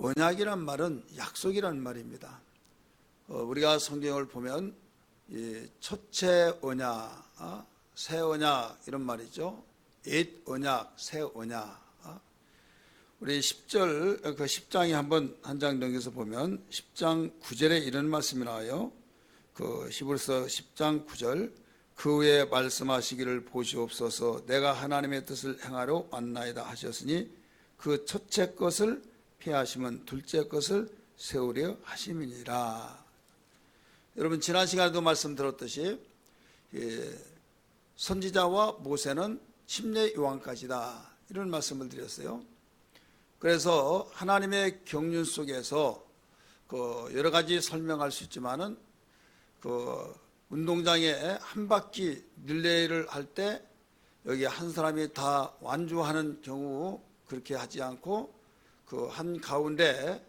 언약이란 말은 약속이란 말입니다. 우리가 성경을 보면 첫째 언약, 새 언약 이런 말이죠. 옛 언약, 새 언약. 우리 10절 그 10장에 한 장 넘겨서 보면 10장 9절에 이런 말씀이 나와요. 그 히브리서 10장 9절, 그 후에 말씀하시기를 보시옵소서. 내가 하나님의 뜻을 행하러 왔나이다 하셨으니 그 첫째 것을 피하시면 둘째 것을 세우려 하심이니라. 여러분, 지난 시간에도 말씀드렸듯이 선지자와 모세는 침례 요한까지다, 이런 말씀을 드렸어요. 그래서 하나님의 경륜 속에서 여러 가지 설명할 수 있지만은 운동장에 한 바퀴 릴레이를 할 때 여기 한 사람이 다 완주하는 경우 그렇게 하지 않고 한 가운데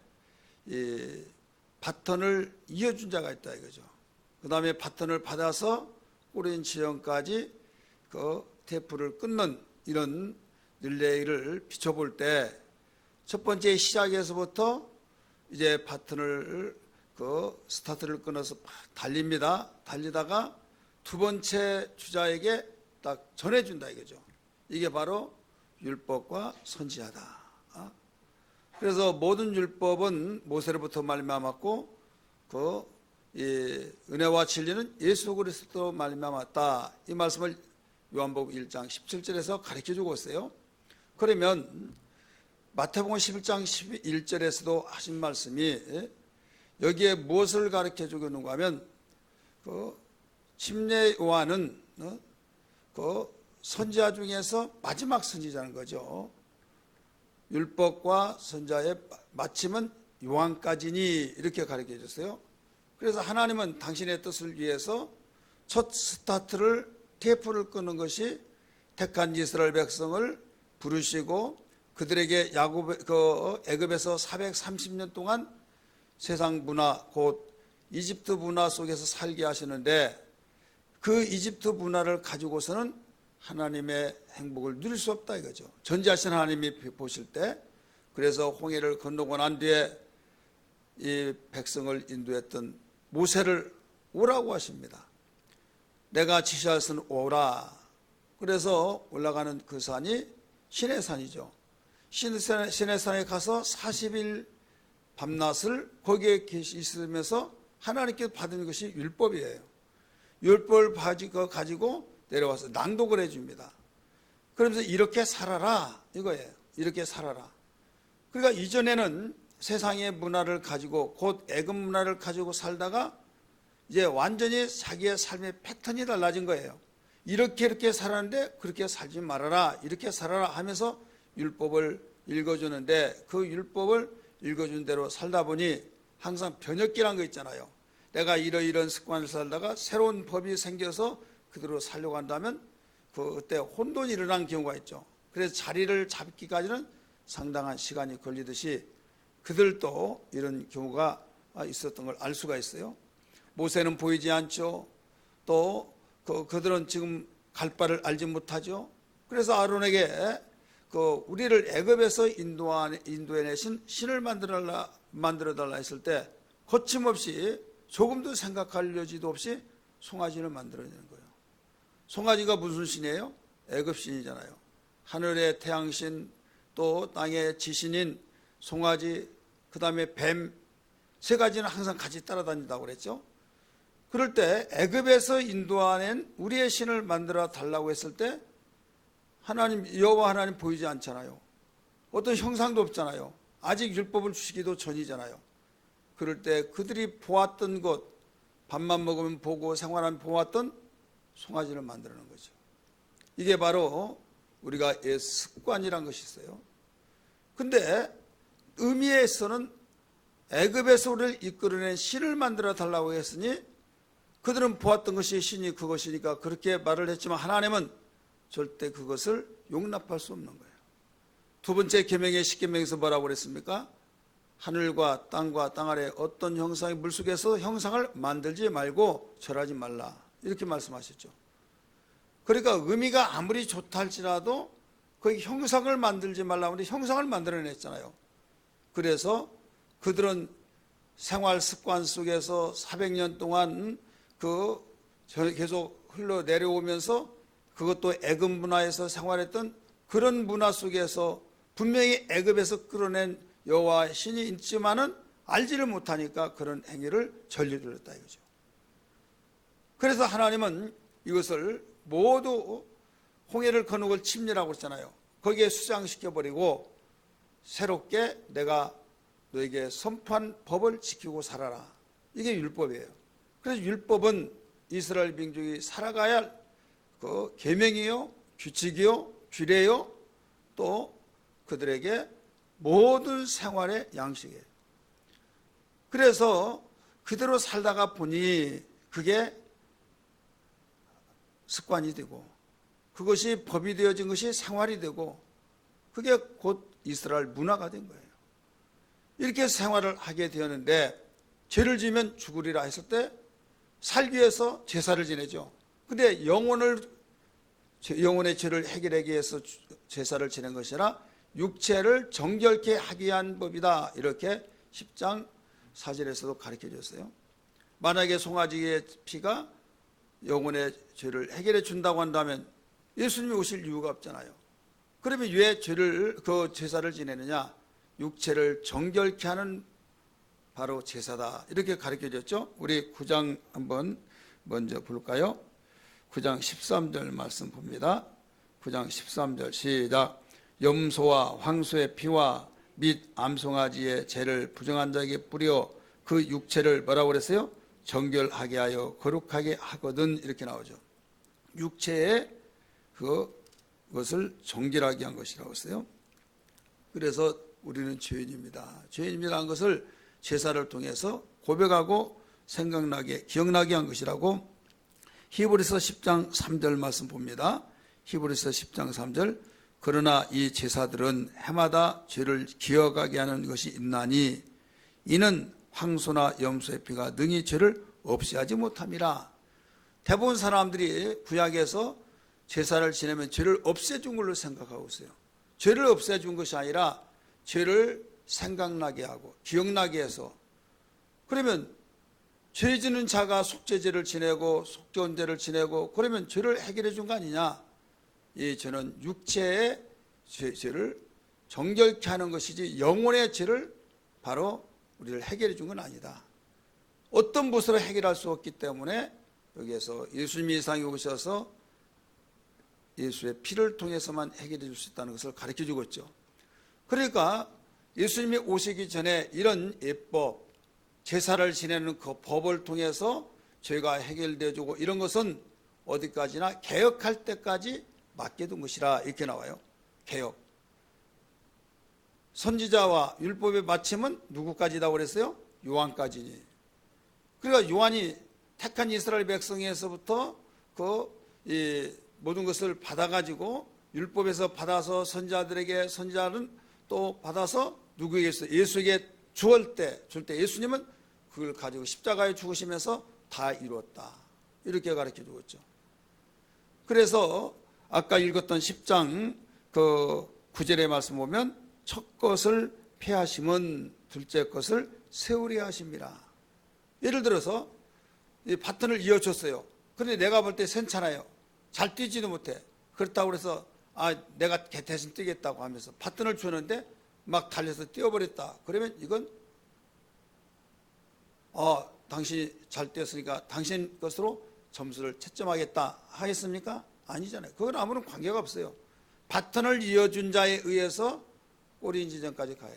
이 바톤을 이어준 자가 있다 이거죠. 그 다음에 바톤을 받아서 꼬린 지형까지 테이프를 끊는 이런 릴레이를 비춰볼 때 첫 번째 시작에서부터 이제 바톤을 스타트를 끊어서 달립니다. 달리다가 두 번째 주자에게 딱 전해준다 이거죠. 이게 바로 율법과 선지자다. 그래서 모든 율법은 모세로부터 말미암았고 이 은혜와 진리는 예수 그리스도 말미암았다. 이 말씀을 요한복음 1장 17절에서 가르쳐주고 있어요. 그러면 마태복음 11장 11절에서도 하신 말씀이 여기에 무엇을 가르쳐주고 있는가 하면 침례 요한은 선지자 중에서 마지막 선지자는 거죠. 율법과 선지자의 마침은 요한까지니, 이렇게 가르쳐 줬어요. 그래서 하나님은 당신의 뜻을 위해서 첫 스타트를 테이프를 끄는 것이 택한 이스라엘 백성을 부르시고 그들에게 애굽에서 430년 동안 세상 문화, 곧 이집트 문화 속에서 살게 하시는데 그 이집트 문화를 가지고서는 하나님의 행복을 누릴 수 없다 이거죠. 전지하신 하나님이 보실 때, 그래서 홍해를 건너고 난 뒤에 이 백성을 인도했던 모세를 오라고 하십니다. 내가 지시할 것은 오라. 그래서 올라가는 그 산이 시내산이죠. 시내산에 가서 40일 밤낮을 거기에 있으면서 하나님께서 받은 것이 율법이에요. 율법을 가지고 내려와서 낭독을 해줍니다. 그러면서 이렇게 살아라 이거예요. 이렇게 살아라. 그러니까 이전에는 세상의 문화를 가지고, 곧 애굽 문화를 가지고 살다가 이제 완전히 자기의 삶의 패턴이 달라진 거예요. 이렇게 살았는데 그렇게 살지 말아라, 이렇게 살아라 하면서 율법을 읽어주는데, 그 율법을 읽어준 대로 살다 보니 항상 변혁기란 거 있잖아요. 내가 이런 습관을 살다가 새로운 법이 생겨서 그대로 살려고 한다면 그때 혼돈이 일어난 경우가 있죠. 그래서 자리를 잡기까지는 상당한 시간이 걸리듯이 그들도 이런 경우가 있었던 걸 알 수가 있어요. 모세는 보이지 않죠. 또 그들은 지금 갈 바를 알지 못하죠. 그래서 아론에게 우리를 애굽에서 인도해내신 신을 만들어달라 했을 때 거침없이 조금도 생각할 여지도 없이 송아지를 만들어내는 거예요. 송아지가 무슨 신이에요? 애굽 신이잖아요. 하늘의 태양신, 또 땅의 지신인 송아지, 그 다음에 뱀, 세 가지는 항상 같이 따라다닌다고 그랬죠. 그럴 때 애굽에서 인도하는 우리의 신을 만들어 달라고 했을 때 하나님, 여호와 하나님 보이지 않잖아요. 어떤 형상도 없잖아요. 아직 율법을 주시기도 전이잖아요. 그럴 때 그들이 보았던 것, 밥만 먹으면 보고 생활하면 보았던 송아지를 만드는 거죠. 이게 바로 우리가 옛 습관이란 것이 있어요. 근데 의미에서는 애굽에서 우리를 이끌어낸 신을 만들어 달라고 했으니 그들은 보았던 것이 신이 그것이니까 그렇게 말을 했지만 하나님은 절대 그것을 용납할 수 없는 거예요. 두 번째 계명의 10계명에서 뭐라고 그랬습니까? 하늘과 땅과 땅 아래 어떤 형상이 물속에서 형상을 만들지 말고 절하지 말라, 이렇게 말씀하셨죠. 그러니까 의미가 아무리 좋다 할지라도 거기 형상을 만들지 말라고 하는데 형상을 만들어냈잖아요. 그래서 그들은 생활 습관 속에서 400년 동안 계속 흘러 내려오면서 그것도 애굽 문화에서 생활했던 그런 문화 속에서 분명히 애굽에서 끌어낸 여호와 신이 있지만은 알지를 못하니까 그런 행위를 저질렀다 이거죠. 그래서 하나님은 이것을 모두 홍해를 건너고 침례라고 했잖아요. 거기에 수장시켜버리고 새롭게 내가 너에게 선포한 법을 지키고 살아라. 이게 율법이에요. 그래서 율법은 이스라엘 민족이 살아가야 할 그 계명이요, 규칙이요, 규례요, 또 그들에게 모든 생활의 양식이에요. 그래서 그대로 살다가 보니 그게 습관이 되고 그것이 법이 되어진 것이 생활이 되고 그게 곧 이스라엘 문화가 된 거예요. 이렇게 생활을 하게 되었는데 죄를 지으면 죽으리라 했을 때 살기 위해서 제사를 지내죠. 근데 영혼의 죄를 해결하기 위해서 제사를 지낸 것이 아니라 육체를 정결케 하기 위한 법이다. 이렇게 10장 4절에서도 가르쳐 줬어요. 만약에 송아지의 피가 영혼의 죄를 해결해 준다고 한다면 예수님이 오실 이유가 없잖아요. 그러면 왜 그 제사를 지내느냐? 육체를 정결케 하는 바로 제사다. 이렇게 가르쳐 줬죠. 우리 9장 한번 먼저 볼까요? 9장 13절 말씀 봅니다. 9장 13절 시작. 염소와 황소의 피와 및 암송아지의 죄를 부정한 자에게 뿌려 그 육체를 뭐라고 그랬어요? 정결하게 하여 거룩하게 하거든. 이렇게 나오죠. 육체의 그것을 정결하게 한 것이라고 했어요. 그래서 우리는 죄인입니다. 죄인이라는 것을 제사를 통해서 고백하고 생각나게 기억나게 한 것이라고 히브리서 10장 3절 말씀 봅니다. 히브리서 10장 3절. 그러나 이 제사들은 해마다 죄를 기억하게 하는 것이 있나니 이는 황소나 염소의 피가 능히 죄를 없애하지 못함이라. 대부분 사람들이 구약에서 제사를 지내면 죄를 없애준 걸로 생각하고 있어요. 죄를 없애준 것이 아니라 죄를 생각나게 하고 기억나게 해서, 그러면 죄 지는 자가 속죄제를 지내고 속죄원제를 지내고 그러면 죄를 해결해 준 거 아니냐? 이 죄는 육체의 죄를 정결케 하는 것이지 영혼의 죄를 바로 우리를 해결해 준 건 아니다. 어떤 것으로 해결할 수 없기 때문에 여기에서 예수님이 이 세상에 오셔서 예수의 피를 통해서만 해결해 줄 수 있다는 것을 가르쳐 주고 있죠. 그러니까 예수님이 오시기 전에 이런 예법, 제사를 지내는 그 법을 통해서 죄가 해결되어 주고 이런 것은 어디까지나 개혁할 때까지 맡겨둔 것이라 이렇게 나와요. 개혁. 선지자와 율법의 마침은 누구까지라고 그랬어요? 요한까지니. 그러니까 요한이 택한 이스라엘 백성에서부터 이 모든 것을 받아가지고 율법에서 받아서 선지자들에게, 선지자는 또 받아서 누구에게 예수에게 줄 때 예수님은 그걸 가지고 십자가에 죽으시면서 다 이루었다. 이렇게 가르쳐 주고 있죠. 그래서 아까 읽었던 10장 9절의 말씀 보면 첫 것을 폐하심은 둘째 것을 세우려 하심이라. 예를 들어서 이 바톤을 이어줬어요. 그런데 내가 볼 때 괜찮아요. 잘 뛰지도 못해. 그렇다고 해서 내가 대신 뛰겠다고 하면서 바톤을 주는데 막 달려서 뛰어버렸다. 그러면 이건 당신이 잘 뛰었으니까 당신 것으로 점수를 채점하겠다 하겠습니까? 아니잖아요. 그건 아무런 관계가 없어요. 바톤을 이어준 자에 의해서 골인 지점까지 가요.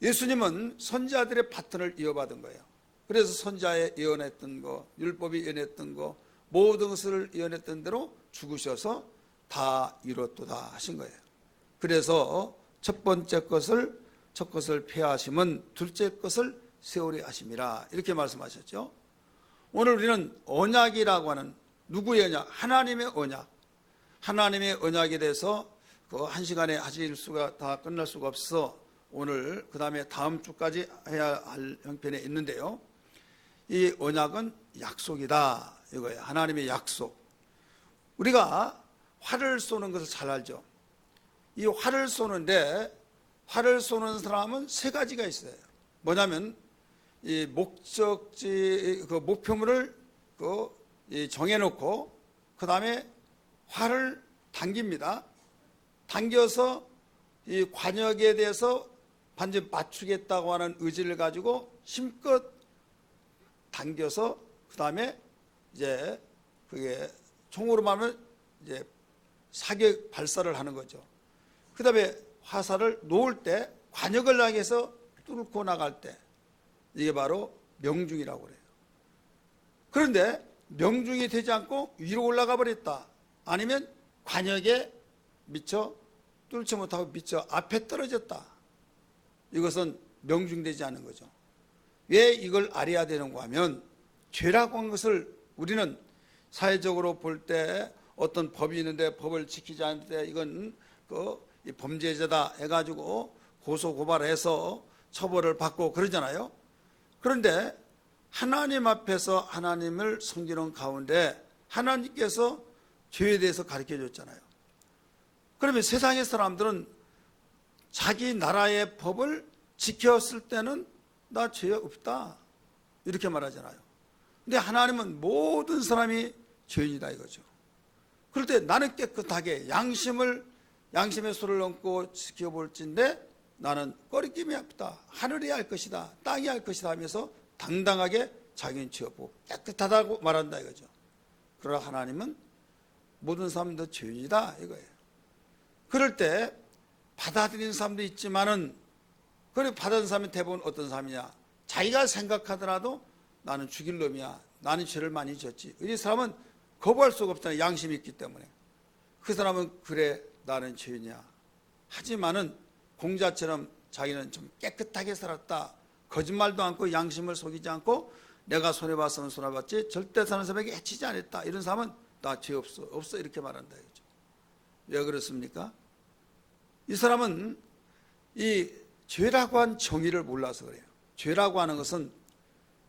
예수님은 선지자들의 바톤을 이어받은 거예요. 그래서 선지자의 예언했던 거, 율법이 예언했던 거, 모든 것을 예언했던 대로 죽으셔서 다 이뤘도다 하신 거예요. 그래서 첫 것을 폐하심은 둘째 것을 세우려 하심이라 이렇게 말씀하셨죠. 오늘 우리는 언약이라고 하는, 누구의 언약? 하나님의 언약. 하나님의 언약에 대해서 한 시간에 하실 수가 다 끝날 수가 없어 오늘 그 다음에 다음 주까지 해야 할 형편에 있는데요. 이 언약은 약속이다 이거예요. 하나님의 약속. 우리가 활을 쏘는 것을 잘 알죠. 이 활을 쏘는데 활을 쏘는 사람은 세 가지가 있어요. 뭐냐면 이 목적지 그 목표물을 정해놓고 그 다음에 활을 당깁니다. 당겨서 이 관역에 대해서 반드시 맞추겠다고 하는 의지를 가지고 힘껏 당겨서 그 다음에 이제 그게 총으로 말하면 이제 사격 발사를 하는 거죠. 그 다음에 화살을 놓을 때 관역을 향해서 뚫고 나갈 때 이게 바로 명중이라고 그래요. 그런데 명중이 되지 않고 위로 올라가 버렸다. 아니면 관역에 미처 뚫지 못하고 미처 앞에 떨어졌다. 이것은 명중되지 않은 거죠. 왜 이걸 알아야 되는가 하면 죄라고 하는 것을 우리는 사회적으로 볼 때 어떤 법이 있는데 법을 지키지 않을 때 이건 이 범죄자다 해가지고 고소고발해서 처벌을 받고 그러잖아요. 그런데 하나님 앞에서 하나님을 섬기는 가운데 하나님께서 죄에 대해서 가르쳐 줬잖아요. 그러면 세상의 사람들은 자기 나라의 법을 지켰을 때는 나 죄 없다 이렇게 말하잖아요. 근데 하나님은 모든 사람이 죄인이다 이거죠. 그럴 때 나는 깨끗하게 양심의 소를 얹고 지켜볼진데 나는 꺼리낌이 없다. 하늘이 할 것이다. 땅이 할 것이다 하면서 당당하게 자기는 죄 없고 깨끗하다고 말한다 이거죠. 그러나 하나님은 모든 사람도 죄인이다 이거예요. 그럴 때 받아들이는 사람도 있지만은 그래 받아들이는 사람이 대부분 어떤 사람이냐? 자기가 생각하더라도 나는 죽일 놈이야. 나는 죄를 많이 졌지. 이 사람은 거부할 수가 없잖아요. 양심이 있기 때문에. 그 사람은 그래 나는 죄인이야. 하지만은 공자처럼 자기는 좀 깨끗하게 살았다. 거짓말도 않고 양심을 속이지 않고 내가 손해봤으면 손해봤지 절대 사는 사람에게 해치지 않았다. 이런 사람은 나 죄 없어 이렇게 말한다 이거죠. 왜 그렇습니까? 이 사람은 이 죄라고 한 정의를 몰라서 그래요. 죄라고 하는 것은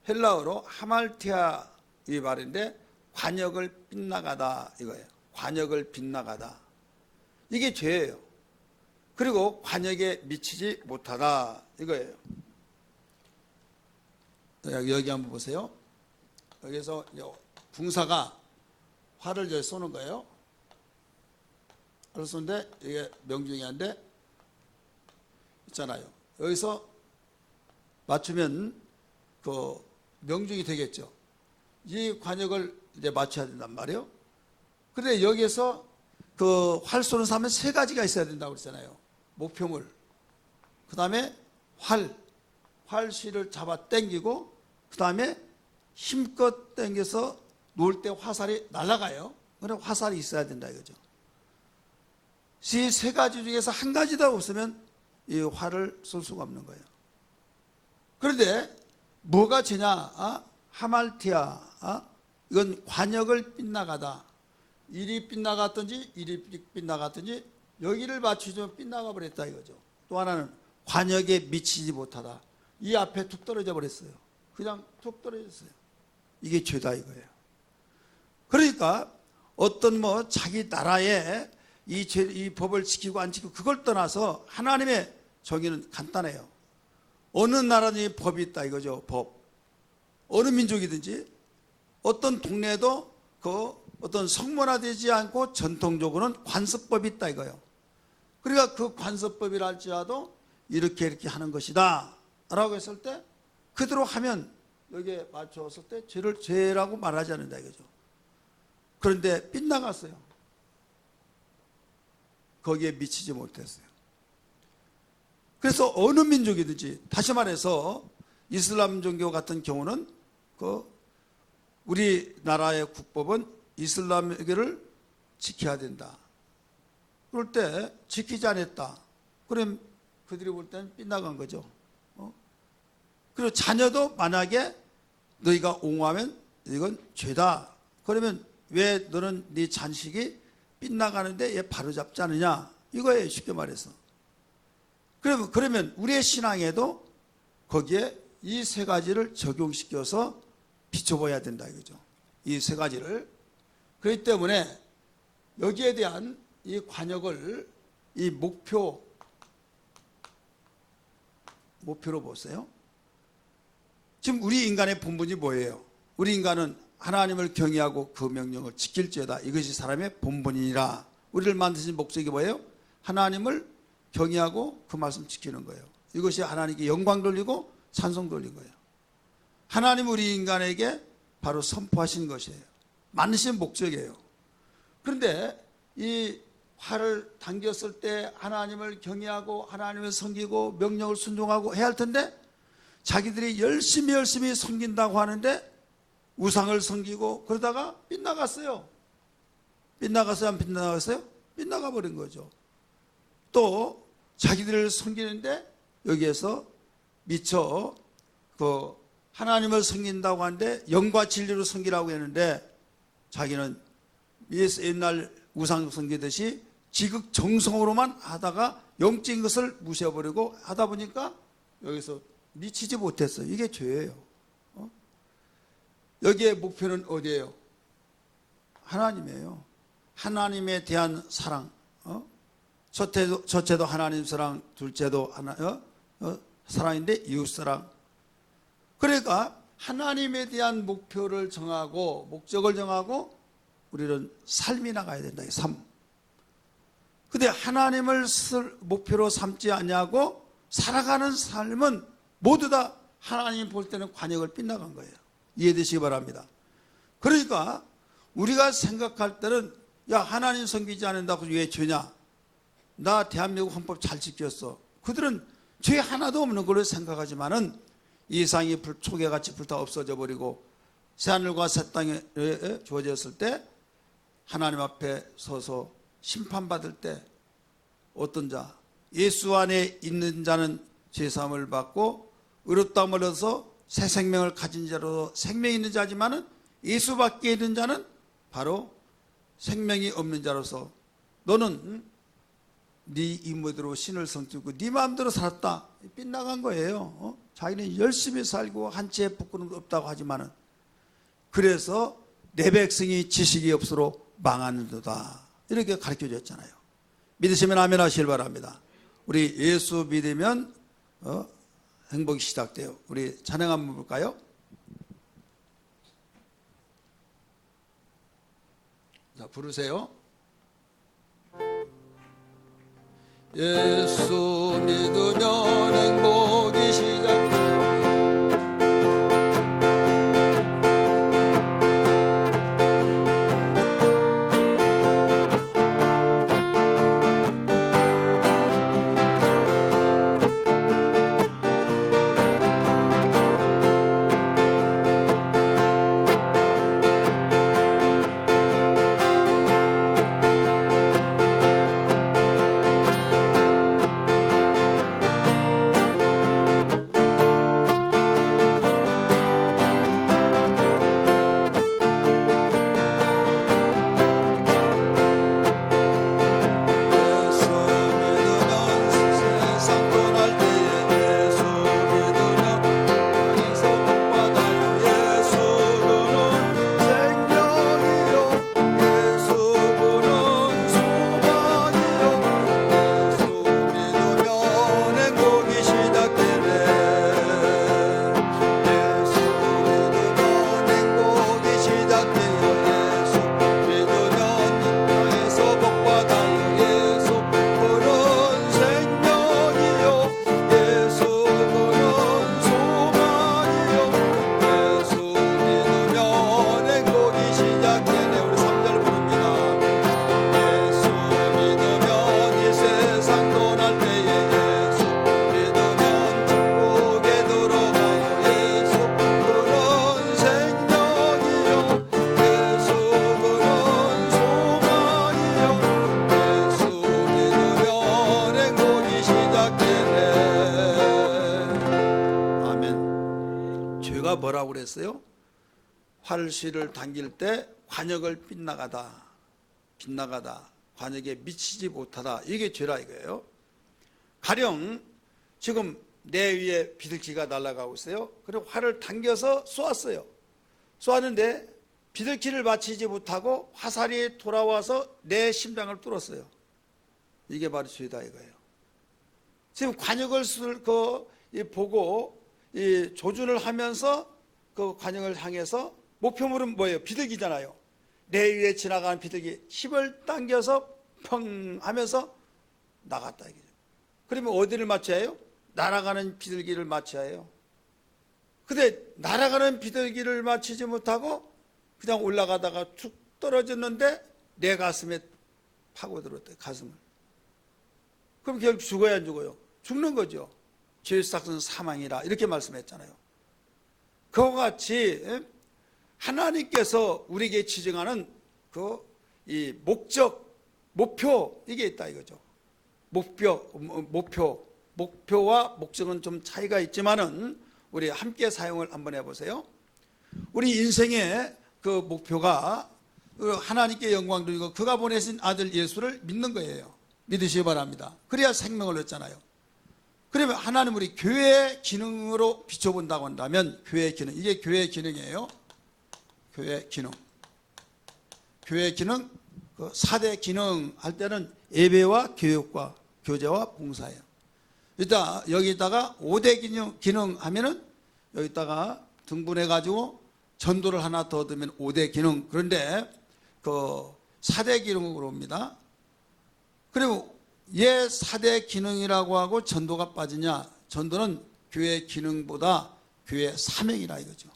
헬라어로 하말티아 이 말인데 관역을 빗나가다 이거예요. 관역을 빗나가다. 이게 죄예요. 그리고 관역에 미치지 못하다 이거예요. 여기 한번 보세요. 여기서 궁사가 활을 이제 쏘는 거예요. 활을 쏘는데 이게 명중이 한데 있잖아요. 여기서 맞추면 그 명중이 되겠죠. 이 관역을 이제 맞춰야 된단 말이에요. 그런데 여기에서 그 활 쏘는 사람은 세 가지가 있어야 된다고 그랬잖아요. 목표물, 그 다음에 활실을 잡아 당기고, 그 다음에 힘껏 당겨서 놓을 때 화살이 날아가요. 그래 화살이 있어야 된다 이거죠. 이 세 가지 중에서 한 가지도 없으면 이 활을 쏠 수가 없는 거예요. 그런데 뭐가 죄냐? 하말티아, 이건 관역을 빗나가다. 이리 빗나갔든지 이리 빗나갔든지 여기를 맞추면 빗나가 버렸다 이거죠. 또 하나는 관역에 미치지 못하다. 이 앞에 툭 떨어져 버렸어요. 그냥 툭 떨어졌어요. 이게 죄다 이거예요. 그러니까 어떤 자기 나라에 이 법을 지키고 안 지키고 그걸 떠나서 하나님의 정의는 간단해요. 어느 나라든지 법이 있다 이거죠. 법. 어느 민족이든지 어떤 동네에도 그 어떤 성문화되지 않고 전통적으로는 관습법이 있다 이거예요. 그러니까 그 관습법이라 할지라도 이렇게 하는 것이다 라고 했을 때 그대로 하면 여기에 맞추었을 때 죄라고 말하지 않는다 이거죠. 그런데 빗나갔어요. 거기에 미치지 못했어요. 그래서 어느 민족이든지, 다시 말해서 이슬람 종교 같은 경우는 우리나라의 국법은 이슬람교를 지켜야 된다. 그럴 때 지키지 않았다. 그럼 그들이 볼 때는 빗나간 거죠. 그리고 자녀도 만약에 너희가 옹호하면 이건 죄다. 그러면 왜 너는 네 잔식이 빗나가는데 얘 바로잡지 않느냐? 이거예요, 쉽게 말해서. 그러면 우리의 신앙에도 거기에 이 세 가지를 적용시켜서 비춰봐야 된다 이거죠. 이 세 가지를. 그렇기 때문에 여기에 대한 이 관역을 이 목표로 보세요. 지금 우리 인간의 본분이 뭐예요? 우리 인간은 하나님을 경외하고 그 명령을 지킬지어다. 이것이 사람의 본분이니라. 우리를 만드신 목적이 뭐예요? 하나님을 경외하고 그 말씀 지키는 거예요. 이것이 하나님께 영광 돌리고 찬송 돌린 거예요. 하나님 우리 인간에게 바로 선포하신 것이에요. 만드신 목적이에요. 그런데 이 활을 당겼을 때 하나님을 경외하고 하나님을 섬기고 명령을 순종하고 해야 할 텐데 자기들이 열심히 섬긴다고 하는데 우상을 섬기고 그러다가 빗나갔어요. 빗나갔어요? 안 빗나갔어요? 빗나가 버린 거죠. 또 자기들을 섬기는데 여기에서 미처 그 하나님을 섬긴다고 하는데 영과 진리로 섬기라고 했는데 자기는 옛날 우상 섬기듯이 지극정성으로만 하다가 영적인 것을 무시해버리고 하다 보니까 여기서 미치지 못했어요. 이게 죄예요. 여기에 목표는 어디예요? 하나님이에요. 하나님에 대한 사랑. 첫째도 하나님 사랑, 둘째도 사랑인데 이웃 사랑. 그러니까 하나님에 대한 목표를 정하고 목적을 정하고 우리는 삶이 나가야 된다. 삶. 근데 하나님을 목표로 삼지 않냐고 살아가는 삶은 모두 다 하나님 볼 때는 관역을 빗나간 거예요. 이해되시기 바랍니다. 그러니까 우리가 생각할 때는 야 하나님 섬기지 않는다고 왜 죄냐? 나 대한민국 헌법 잘 지켰어. 그들은 죄 하나도 없는 걸로 생각하지만은 이상이 초계같이 불타 없어져 버리고 새하늘과 새 땅에 주어졌을 때 하나님 앞에 서서 심판받을 때 어떤 자? 예수 안에 있는 자는 죄사함을 받고 의롭다함을 얻어서 새 생명을 가진 자로 생명이 있는 자지만은 예수 밖에 있는 자는 바로 생명이 없는 자로서 너는 네 임무대로 신을 성취고 네 마음대로 살았다. 빗나간 거예요. 자기는 열심히 살고 한치의 부끄럼도 없다고 하지만은 그래서 내 백성이 지식이 없으로 망하는도다. 이렇게 가르쳐 줬잖아요. 믿으시면 아멘 하시길 바랍니다. 우리 예수 믿으면 행복이 시작돼요. 우리 찬양 한번 볼까요? 자, 부르세요. 예수 믿으면 행복이 시작돼요. 뭐라고 그랬어요? 활시를 당길 때 관역을 빗나가다 관역에 미치지 못하다. 이게 죄라 이거예요. 가령 지금 내 위에 비둘기가 날아가고 있어요. 그리고 활을 당겨서 쏘았어요. 쏘았는데 비둘기를 맞히지 못하고 화살이 돌아와서 내 심장을 뚫었어요. 이게 바로 죄다 이거예요. 지금 관역을 보고 이 조준을 하면서 그 관역을 향해서 목표물은 뭐예요? 비둘기잖아요. 내 위에 지나가는 비둘기 힘을 당겨서 펑 하면서 나갔다 이거죠. 그러면 어디를 맞춰야 해요? 날아가는 비둘기를 맞춰야 해요. 근데 날아가는 비둘기를 맞추지 못하고 그냥 올라가다가 툭 떨어졌는데 내 가슴에 파고들었대요. 가슴을. 그럼 결국 죽어야 안 죽어요? 죽는 거죠. 죄의 삭은 사망이라 이렇게 말씀했잖아요. 그와 같이 하나님께서 우리에게 지정하는 그 이 목적, 목표 이게 있다 이거죠. 목표와 목적은 좀 차이가 있지만은 우리 함께 사용을 한번 해보세요. 우리 인생의 그 목표가 하나님께 영광 돌리고 그가 보내신 아들 예수를 믿는 거예요. 믿으시기 바랍니다. 그래야 생명을 얻잖아요. 그러면 하나님 우리 교회의 기능으로 비춰본다고 한다면 교회의 기능, 이게 교회의 기능이에요. 교회의 기능. 교회의 기능, 그 4대 기능 할 때는 예배와 교육과 교제와 봉사예요. 일단 여기다가 5대 기능 하면은 여기다가 등분해가지고 전도를 하나 더 넣으면 5대 기능. 그런데 그 4대 기능으로 옵니다. 그리고 예 4대 기능이라고 하고 전도가 빠지냐? 전도는 교회 기능보다 교회 사명이라 이거죠.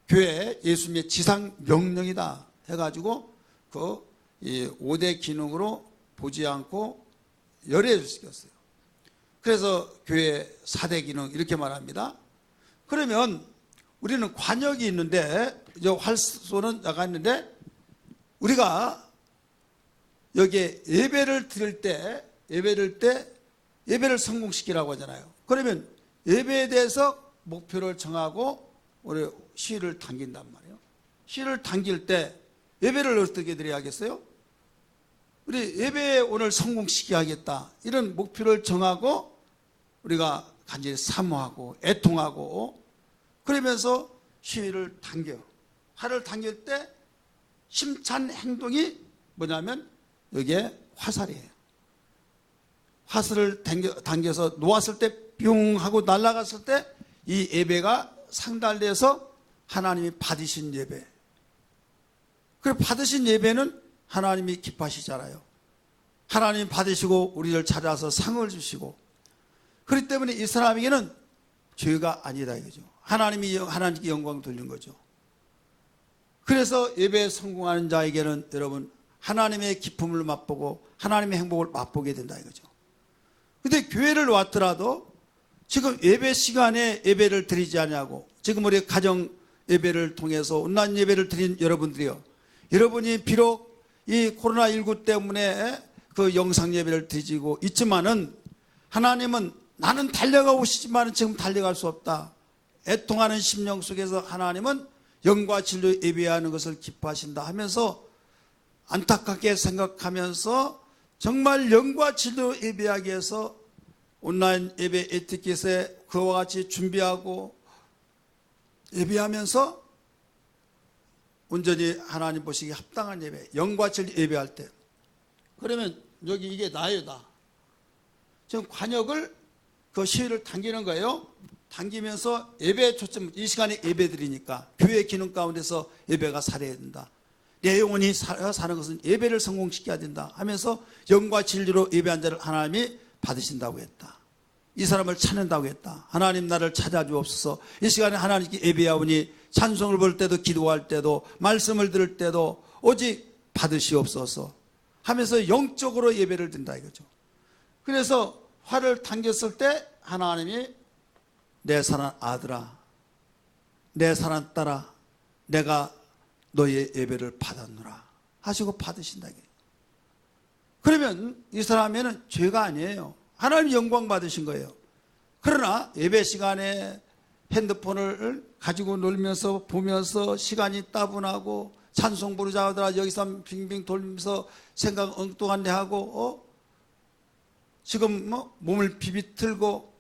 교회 예수님의 지상 명령이다 해가지고 그 이 5대 기능으로 보지 않고 열애를 시켰어요. 그래서 교회 4대 기능 이렇게 말합니다. 그러면 우리는 관역이 있는데 저 활소는 나가 있는데 우리가 여기에 예배를 드릴 때 예배를 성공시키라고 하잖아요. 그러면 예배에 대해서 목표를 정하고 우리 시를 당긴단 말이에요. 시를 당길 때 예배를 어떻게 드려야겠어요? 우리 예배에 오늘 성공시키게 하겠다. 이런 목표를 정하고 우리가 간절히 사모하고 애통하고 그러면서 시위를 당겨. 활을 당길 때 심찬 행동이 뭐냐면 여기에 화살이에요. 화살을 당겨서 놓았을 때 뿅 하고 날아갔을 때 이 예배가 상달돼서 하나님이 받으신 예배. 그 받으신 예배는 하나님이 기뻐하시잖아요. 하나님이 받으시고 우리를 찾아서 상을 주시고 그렇기 때문에 이 사람에게는 죄가 아니다 이거죠. 하나님께 영광 돌린 거죠. 그래서 예배에 성공하는 자에게는 여러분 하나님의 기쁨을 맛보고 하나님의 행복을 맛보게 된다 이거죠. 근데 교회를 왔더라도 지금 예배 시간에 예배를 드리지 않냐고 지금 우리 가정 예배를 통해서 온라인 예배를 드린 여러분들이요. 여러분이 비록 이 코로나19 때문에 그 영상 예배를 드리고 있지만은 하나님은 나는 달려가고 싶지만 지금 달려갈 수 없다. 애통하는 심령 속에서 하나님은 영과 진리로 예배하는 것을 기뻐하신다 하면서 안타깝게 생각하면서 정말 영과 진리로 예배하기 위해서 온라인 예배 에티켓에 그와 같이 준비하고 예배하면서 온전히 하나님 보시기에 합당한 예배, 영과 진리 예배할 때 그러면 여기 이게 나예요. 나. 지금 관역을 그 시위를 당기는 거예요. 당기면서 예배에 초점, 이 시간에 예배 드리니까 교회 기능 가운데서 예배가 살아야 된다. 내 영혼이 사는 것은 예배를 성공시켜야 된다 하면서 영과 진리로 예배한 자를 하나님이 받으신다고 했다. 이 사람을 찾는다고 했다. 하나님 나를 찾아주옵소서. 이 시간에 하나님께 예배하오니 찬송을 볼 때도 기도할 때도 말씀을 들을 때도 오직 받으시옵소서 하면서 영적으로 예배를 드린다 이거죠. 그래서 활을 당겼을 때 하나님이 내 사랑 아들아, 내 사랑 딸아, 내가 너의 예배를 받았노라 하시고 받으신다. 그러면 이 사람에는 죄가 아니에요. 하나님 영광 받으신 거예요. 그러나 예배 시간에 핸드폰을 가지고 놀면서 보면서 시간이 따분하고 찬송 부르자 하더라 여기서 빙빙 돌면서 생각 엉뚱한 데 하고 지금 몸을 비비틀고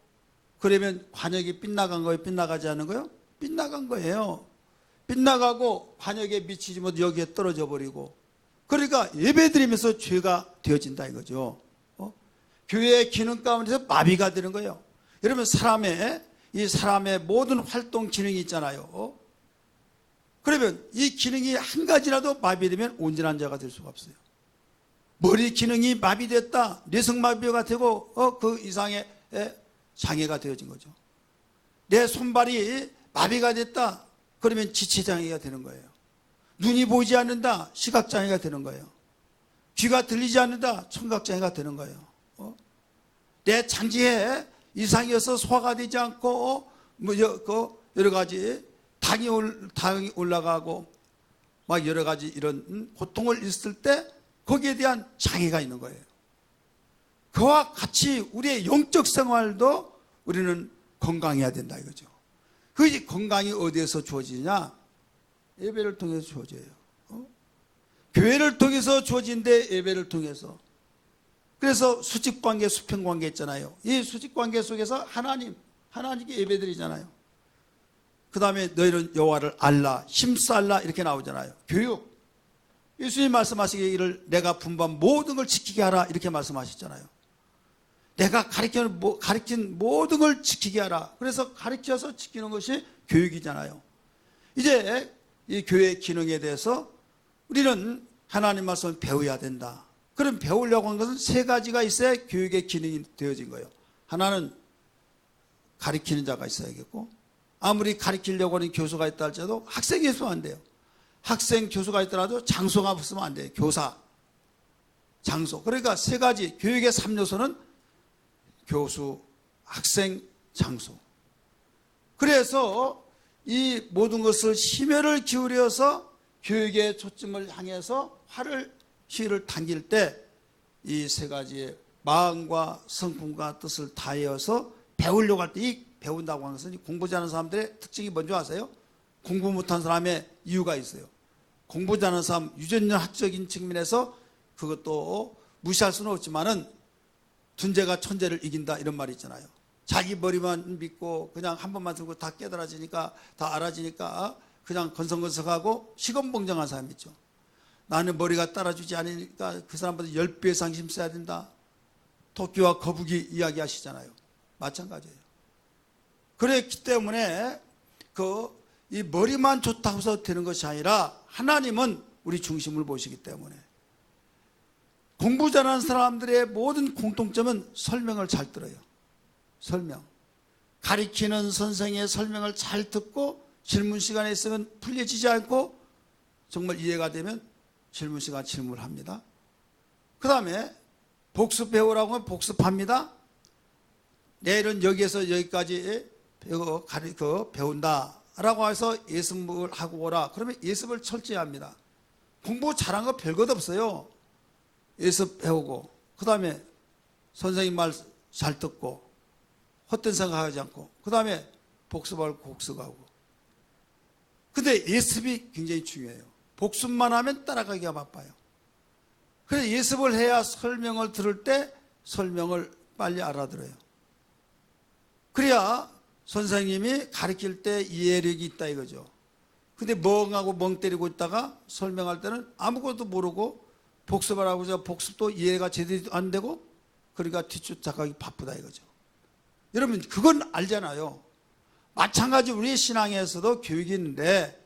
그러면 관역이 빗나간 거예요? 빗나가지 않은 거예요? 빗나간 거예요. 빗나가고 관역에 미치지 못해 여기에 떨어져 버리고 그러니까 예배 드리면서 죄가 되어진다 이거죠. 교회의 기능 가운데서 마비가 되는 거예요. 여러분 사람의 이 사람의 모든 활동 기능이 있잖아요. 그러면 이 기능이 한 가지라도 마비되면 온전한 자가 될 수가 없어요. 머리 기능이 마비됐다, 뇌성마비가 되고 그 이상의 장애가 되어진 거죠. 내 손발이 마비가 됐다, 그러면 지체장애가 되는 거예요. 눈이 보이지 않는다, 시각장애가 되는 거예요. 귀가 들리지 않는다, 청각장애가 되는 거예요. 내 장지에 이상이어서 소화가 되지 않고 여러 가지 당이 올라가고 막 여러 가지 이런 고통을 있을 때 거기에 대한 장애가 있는 거예요. 그와 같이 우리의 영적 생활도 우리는 건강해야 된다 이거죠. 그 건강이 어디에서 주어지냐? 예배를 통해서 주어져요. 교회를 통해서 주어진데 예배를 통해서. 그래서 수직관계, 수평관계 있잖아요. 이 수직관계 속에서 하나님께 예배드리잖아요. 그 다음에 너희는 여호와를 알라, 힘쓰알라 이렇게 나오잖아요. 교육. 예수님 말씀하시기를 내가 분반 모든 걸 지키게 하라 이렇게 말씀하셨잖아요. 내가 가르친 모든 걸 지키게 하라. 그래서 가르쳐서 지키는 것이 교육이잖아요. 이제 이 교회의 기능에 대해서 우리는 하나님 말씀을 배워야 된다. 그럼 배우려고 하는 것은 세 가지가 있어야 교육의 기능이 되어진 거예요. 하나는 가르치는 자가 있어야겠고, 아무리 가르치려고 하는 교수가 있다 할지라도 학생이 있으면 안 돼요. 학생, 교수가 있더라도 장소가 없으면 안 돼요. 교사, 장소. 그러니까 세 가지 교육의 3요소는 교수, 학생, 장소. 그래서 이 모든 것을 심혈을 기울여서 교육의 초점을 향해서 시를 당길 때 이 세 가지의 마음과 성품과 뜻을 다해서 배우려고 할 때 이 배운다고 하는 것은 공부 잘하는 사람들의 특징이 뭔지 아세요? 공부 못한 사람의 이유가 있어요. 공부 잘하는 사람 유전학적인 측면에서 그것도 무시할 수는 없지만은 둔재가 천재를 이긴다 이런 말이 있잖아요. 자기 머리만 믿고 그냥 한 번만 들고 다 깨달아지니까 다 알아지니까 그냥 건성건성하고 시건봉정한 사람이 있죠. 나는 머리가 따라주지 않으니까 그 사람보다 10배 이상 힘써야 된다. 토끼와 거북이 이야기하시잖아요. 마찬가지예요. 그렇기 때문에 이 머리만 좋다고 해서 되는 것이 아니라 하나님은 우리 중심을 보시기 때문에 공부 잘하는 사람들의 모든 공통점은 설명을 잘 들어요. 설명. 가르치는 선생의 설명을 잘 듣고 질문 시간에 있으면 풀려지지 않고 정말 이해가 되면 질문 시간 질문을 합니다. 그 다음에 복습 배우라고 하면 복습합니다. 내일은 여기에서 여기까지 배운다 라고 해서 예습을 하고 오라. 그러면 예습을 철저히 합니다. 공부 잘한 거 별것 없어요. 예습 배우고 그 다음에 선생님 말 잘 듣고 헛된 생각하지 않고 그 다음에 복습하고 복습하고. 근데 예습이 굉장히 중요해요. 복습만 하면 따라가기가 바빠요. 그래서 예습을 해야 설명을 들을 때 설명을 빨리 알아들어요. 그래야 선생님이 가르칠 때 이해력이 있다 이거죠. 근데 멍하고 멍 때리고 있다가 설명할 때는 아무것도 모르고 복습하라고 해서 복습도 이해가 제대로 안 되고 그러니까 뒤쫓아가기 바쁘다 이거죠. 여러분 그건 알잖아요. 마찬가지 우리 신앙에서도 교육이 있는데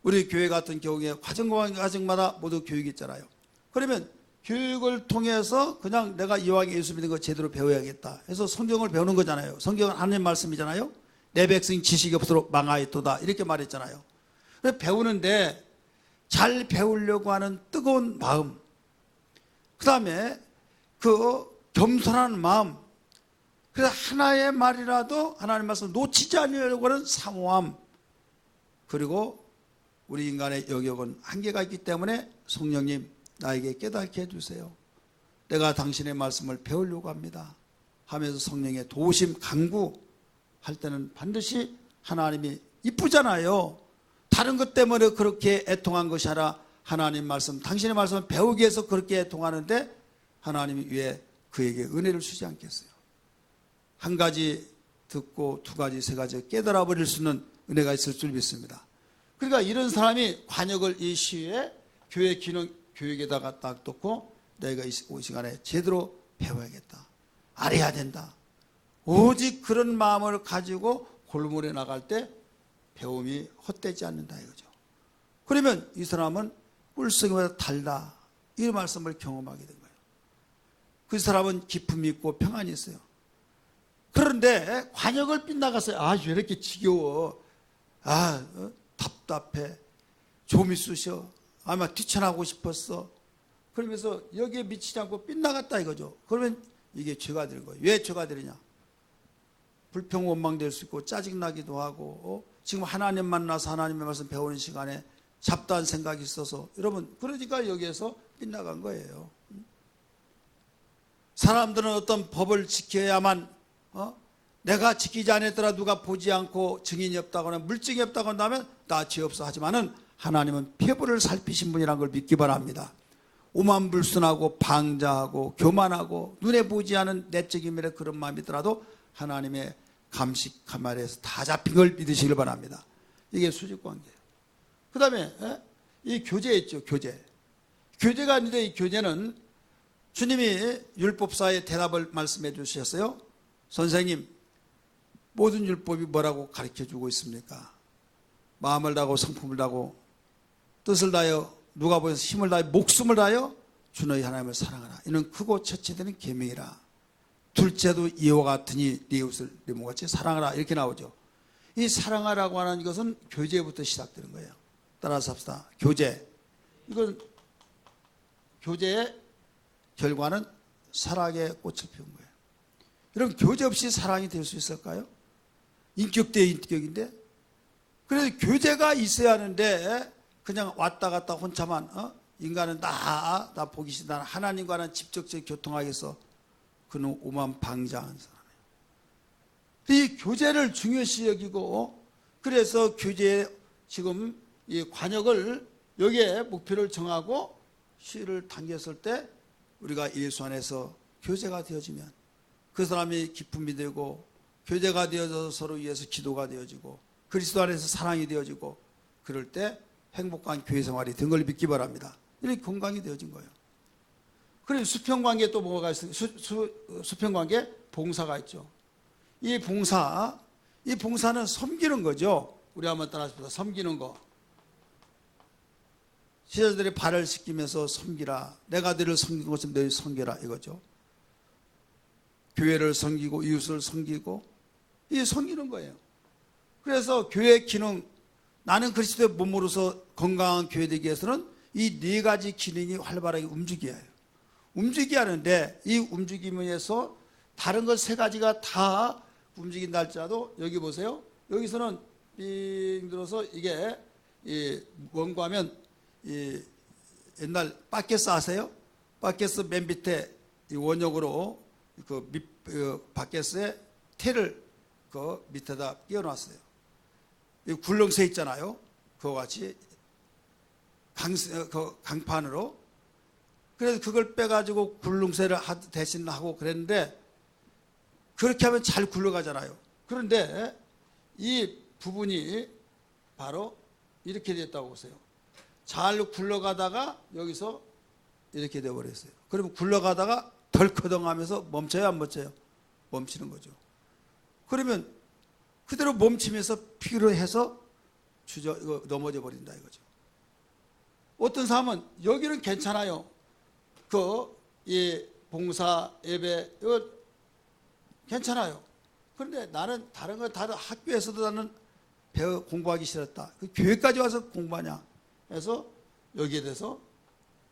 우리 교회 같은 경우에 과정마다 모두 교육이 있잖아요. 그러면 교육을 통해서 그냥 내가 이왕 예수 믿는 거 제대로 배워야겠다 해서 성경을 배우는 거잖아요. 성경은 하나님 말씀이잖아요. 내 백성 지식이 없도록 망하였도다 이렇게 말했잖아요. 그래서 배우는데 잘 배우려고 하는 뜨거운 마음, 그 다음에 그 겸손한 마음, 그래서 하나의 말이라도 하나님 말씀 놓치지 않으려고 하는 사모함, 그리고 우리 인간의 영역은 한계가 있기 때문에 성령님 나에게 깨닫게 해주세요. 내가 당신의 말씀을 배우려고 합니다 하면서 성령의 도우심 간구할 때는 반드시 하나님이 이쁘잖아요. 다른 것 때문에 그렇게 애통한 것이 아니라 하나님 말씀, 당신의 말씀을 배우기 위해서 그렇게 애통하는데 하나님이 왜 그에게 은혜를 주지 않겠어요? 한 가지 듣고 두 가지 세 가지 깨달아 버릴 수 있는 은혜가 있을 줄 믿습니다. 그러니까 이런 사람이 관역을 이 시에 교회 기능 교육에다가 딱 놓고 내가 이 시간에 제대로 배워야겠다, 알아야 된다, 오직 그런 마음을 가지고 골물에 나갈 때 배움이 헛되지 않는다 이거죠. 그러면 이 사람은 꿀성보다 달다 이 말씀을 경험하게 된 거예요. 그 사람은 기쁨이 있고 평안이 있어요. 그런데 관역을 빗나가서요. 아, 왜 이렇게 지겨워? 아, 답답해. 좀이 쑤셔. 아마 뛰쳐나고 싶었어. 그러면서 여기에 미치지 않고 빗나갔다 이거죠. 그러면 이게 죄가 되는 거예요. 왜 죄가 되느냐? 불평 원망될 수 있고 짜증나기도 하고 지금 하나님 만나서 하나님의 말씀 배우는 시간에 잡다한 생각이 있어서 여러분 그러니까 여기에서 빗나간 거예요. 사람들은 어떤 법을 지켜야만 내가 지키지 않았더라 누가 보지 않고 증인이 없다거나 물증이 없다고 한다면 나 죄 없어 하지만은 하나님은 피부를 살피신 분이라는 걸 믿기 바랍니다. 오만불순하고 방자하고 교만하고 눈에 보이지 않은 내적인 면에 그런 마음이 있더라도 하나님의 감식 카메라에서 다 잡힌 걸 믿으시길 바랍니다. 이게 수직관계예요. 그 다음에 이 교제 있죠. 교제가 있는데 이 교제는 주님이 율법사의 대답을 말씀해 주셨어요. 선생님 모든 율법이 뭐라고 가르쳐주고 있습니까? 마음을 다하고 성품을 다하고 뜻을 다하여 누가 보여서 힘을 다하여 목숨을 다하여 주 너희 하나님을 사랑하라. 이는 크고 첫째 되는 계명이라. 둘째도 이와 같으니 네 이웃을 네 몸같이 사랑하라. 이렇게 나오죠. 이 사랑하라고 하는 것은 교제부터 시작되는 거예요. 따라서 합시다. 교제. 이건 교제의 결과는 사랑의 꽃을 피운 거예요. 여러분 교제 없이 사랑이 될 수 있을까요? 인격 대 인격인데. 그래서 교제가 있어야 하는데 그냥 왔다 갔다 혼자만 인간은 나 보기 싫다 하나님과는 직접적 교통하기 위해서 그는 오만방자한 사람이에요. 이 교제를 중요시 여기고 그래서 교제에 지금 이 관역을 여기에 목표를 정하고 시를 당겼을 때 우리가 예수 안에서 교제가 되어지면 그 사람이 기쁨이 되고 교제가 되어져서 서로 위해서 기도가 되어지고 그리스도 안에서 사랑이 되어지고 그럴 때 행복한 교회 생활이 된 걸 믿기 바랍니다. 이렇게 건강이 되어진 거예요. 그리고 수평관계 또 뭐가 있어요? 수평관계 봉사가 있죠. 이 봉사는 섬기는 거죠. 우리 한번 따라합시다. 섬기는 거. 제자들이 발을 씻기면서 섬기라. 내가 너를 섬긴 것처럼 너희 섬겨라 이거죠. 교회를 섬기고 이웃을 섬기고 이 섬기는 거예요. 그래서 교회 기능 나는 그리스도의 몸으로서 건강한 교회 되기 위해서는 이 네 가지 기능이 활발하게 움직여야 해요. 움직여야 하는데 이 움직임에서 다른 것 세 가지가 다 움직인다 할지라도 여기 보세요. 여기서는 빙 들어서 이게 뭔가 하면 옛날 바켓스 아세요? 바켓스 맨 밑에 이 원형으로 그 바켓스에 테를 그 밑에다 끼워놨어요. 이 굴렁쇠 있잖아요. 그거 같이 강판으로. 그래서 그걸 빼가지고 굴렁쇠를 대신 하고 그랬는데 그렇게 하면 잘 굴러가잖아요. 그런데 이 부분이 바로 이렇게 됐다고 보세요. 잘 굴러가다가 여기서 이렇게 돼버렸어요. 그러면 굴러가다가 덜커덩하면서 멈춰요, 안 멈춰요? 멈추는 거죠. 그러면 그대로 멈추면서 피로해서 넘어져 버린다 이거죠. 어떤 사람은 여기는 괜찮아요. 봉사, 예배 이거 괜찮아요. 그런데 나는 다른 학교에서도 나는 공부하기 싫었다. 교회까지 와서 공부하냐 해서 여기에 대해서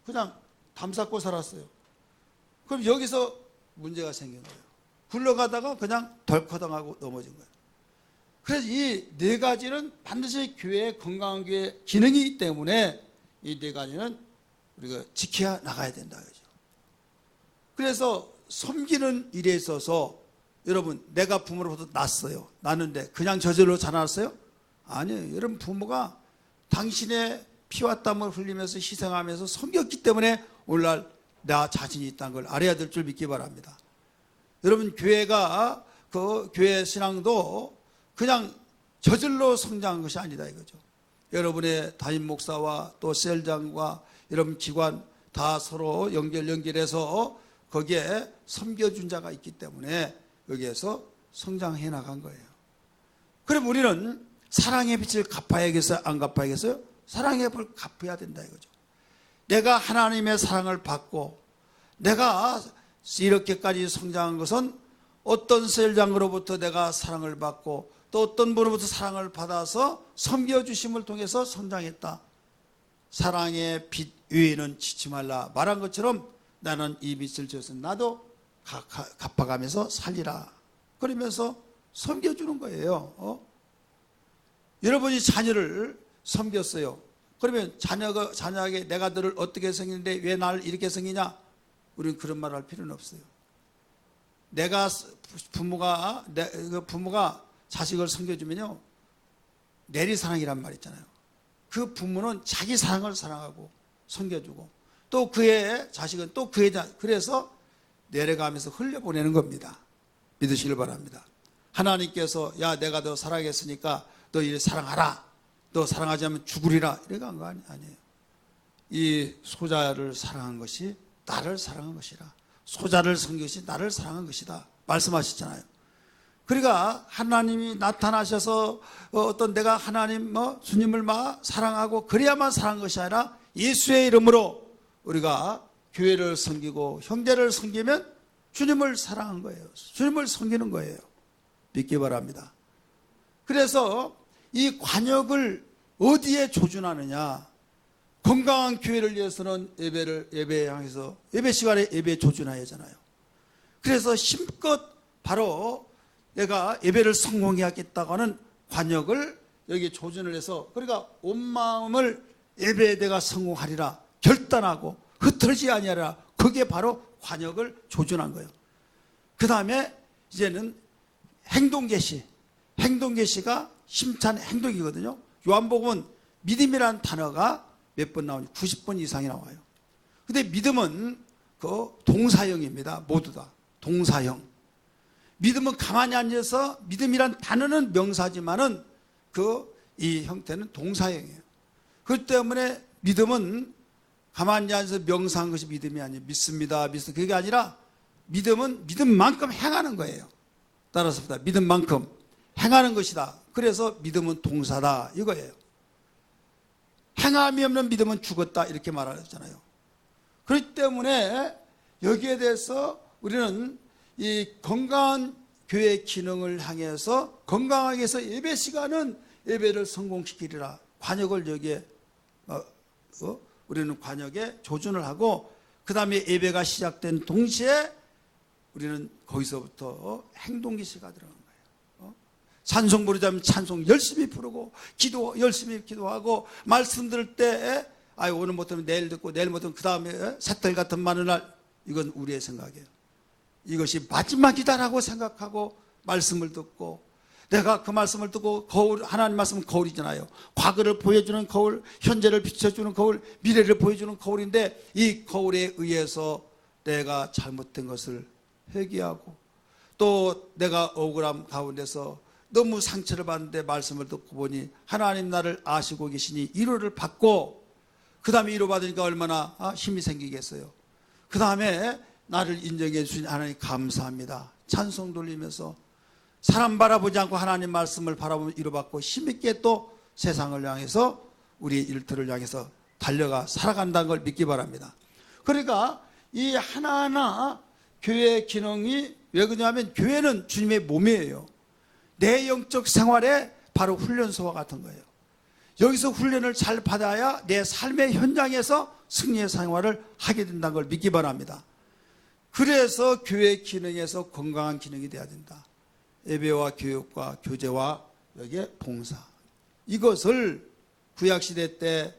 그냥 담쌓고 살았어요. 그럼 여기서 문제가 생긴 거예요. 굴러가다가 그냥 덜커덩하고 넘어진 거예요. 그래서 이 네 가지는 반드시 교회의 건강한 교회 기능이기 때문에 이 네 가지는 우리가 지켜야 나가야 된다. 그래서 섬기는 일에 있어서 여러분 내가 부모로부터 났어요. 났는데 그냥 저절로 자라났어요? 아니에요. 여러분 부모가 당신의 피와 땀을 흘리면서 희생하면서 섬겼기 때문에 오늘날 나 자신이 있다는 걸 알아야 될 줄 믿기 바랍니다. 여러분 교회가 교회 신앙도 그냥 저절로 성장한 것이 아니다 이거죠. 여러분의 담임 목사와 또 셀장과 여러분 기관 다 서로 연결해서 거기에 섬겨준 자가 있기 때문에 여기에서 성장해 나간 거예요. 그러면 그럼 우리는 사랑의 빛을 갚아야겠어요? 안 갚아야겠어요? 사랑의 빛을 갚아야 된다 이거죠. 내가 하나님의 사랑을 받고 내가 이렇게까지 성장한 것은 어떤 세일장으로부터 내가 사랑을 받고 또 어떤 분으로부터 사랑을 받아서 섬겨주심을 통해서 성장했다. 사랑의 빛 위에는 지지 말라 말한 것처럼 나는 이 빛을 지어서 나도 갚아가면서 살리라. 그러면서 섬겨주는 거예요. 여러분이 자녀를 섬겼어요. 그러면 자녀에게 내가 너를 어떻게 섬기는데 왜 나를 이렇게 섬기냐? 우리는 그런 말 할 필요는 없어요. 부모가 자식을 섬겨주면요, 내리사랑이란 말 있잖아요. 그 부모는 자기 사랑을 사랑하고 섬겨주고 또 그의 자식은 또 그의 그래서 내려가면서 흘려보내는 겁니다. 믿으시길 바랍니다. 하나님께서 야 내가 너 사랑했으니까 너 이래 사랑하라. 너 사랑하지 않으면 죽으리라. 이렇게 한 거 아니에요. 이 소자를 사랑한 것이 나를 사랑한 것이라. 소자를 섬긴 것이 나를 사랑한 것이다. 말씀하시잖아요. 그러니까 하나님이 나타나셔서 어떤 내가 하나님 주님을 사랑하고 그래야만 사랑한 것이 아니라 예수의 이름으로 우리가 교회를 섬기고 형제를 섬기면 주님을 사랑한 거예요. 주님을 섬기는 거예요. 믿기 바랍니다. 그래서 이 관역을 어디에 조준하느냐? 건강한 교회를 위해서는 예배에 향해서 예배 시간에 예배에 조준해야 하잖아요. 그래서 힘껏 바로 내가 예배를 성공해야겠다고 하는 관역을 여기 조준을 해서 그러니까 온 마음을 예배에 내가 성공하리라 결단하고 흩어지지 아니하라. 그게 바로 관역을 조준한 거예요. 그 다음에 이제는 행동계시가 힘찬 행동이거든요. 요한복음은 믿음이라는 단어가 몇 번 나오니 90번 이상이 나와요. 근데 믿음은 그 동사형입니다. 모두 다 동사형. 믿음은 가만히 앉아서 믿음이란 단어는 명사지만은 이 형태는 동사형이에요. 그렇기 때문에 믿음은 가만히 앉아서 명사한 것이 믿음이 아니에요. 믿습니다. 그게 아니라 믿음은 믿음만큼 행하는 거예요. 따라서 믿음만큼 행하는 것이다. 그래서 믿음은 동사다 이거예요. 행함이 없는 믿음은 죽었다 이렇게 말하잖아요. 그렇기 때문에 여기에 대해서 우리는 이 건강한 교회 기능을 향해서 건강하게 해서 예배 시간은 예배를 성공시키리라. 관역을 여기에 우리는 관역에 조준을 하고 그 다음에 예배가 시작된 동시에 우리는 거기서부터 행동기시가 들어간 거예요. 찬송 부르자면 찬송 열심히 부르고 기도 열심히 기도하고 말씀 들을 때 오늘 못하면 내일 듣고 내일 못하면 그 다음에 새떨 같은 많은 날 이건 우리의 생각이에요. 이것이 마지막이다라고 생각하고 말씀을 듣고 내가 그 말씀을 듣고 거울 하나님 말씀은 거울이잖아요. 과거를 보여주는 거울, 현재를 비춰주는 거울, 미래를 보여주는 거울인데 이 거울에 의해서 내가 잘못된 것을 회개하고 또 내가 억울함 가운데서 너무 상처를 받는데 말씀을 듣고 보니 하나님 나를 아시고 계시니 위로를 받고 그 다음에 위로받으니까 얼마나 힘이 생기겠어요. 그 다음에 나를 인정해 주신 하나님 감사합니다. 찬송 돌리면서 사람 바라보지 않고 하나님 말씀을 바라보며 위로받고 힘있게 또 세상을 향해서 우리의 일터를 향해서 달려가 살아간다는 걸 믿기 바랍니다. 그러니까 이 하나하나 교회의 기능이 왜 그러냐면 교회는 주님의 몸이에요. 내 영적 생활에 바로 훈련소와 같은 거예요. 여기서 훈련을 잘 받아야 내 삶의 현장에서 승리의 생활을 하게 된다는 걸 믿기 바랍니다. 그래서 교회 기능에서 건강한 기능이 돼야 된다. 예배와 교육과 교제와 여기에 봉사. 이것을 구약시대 때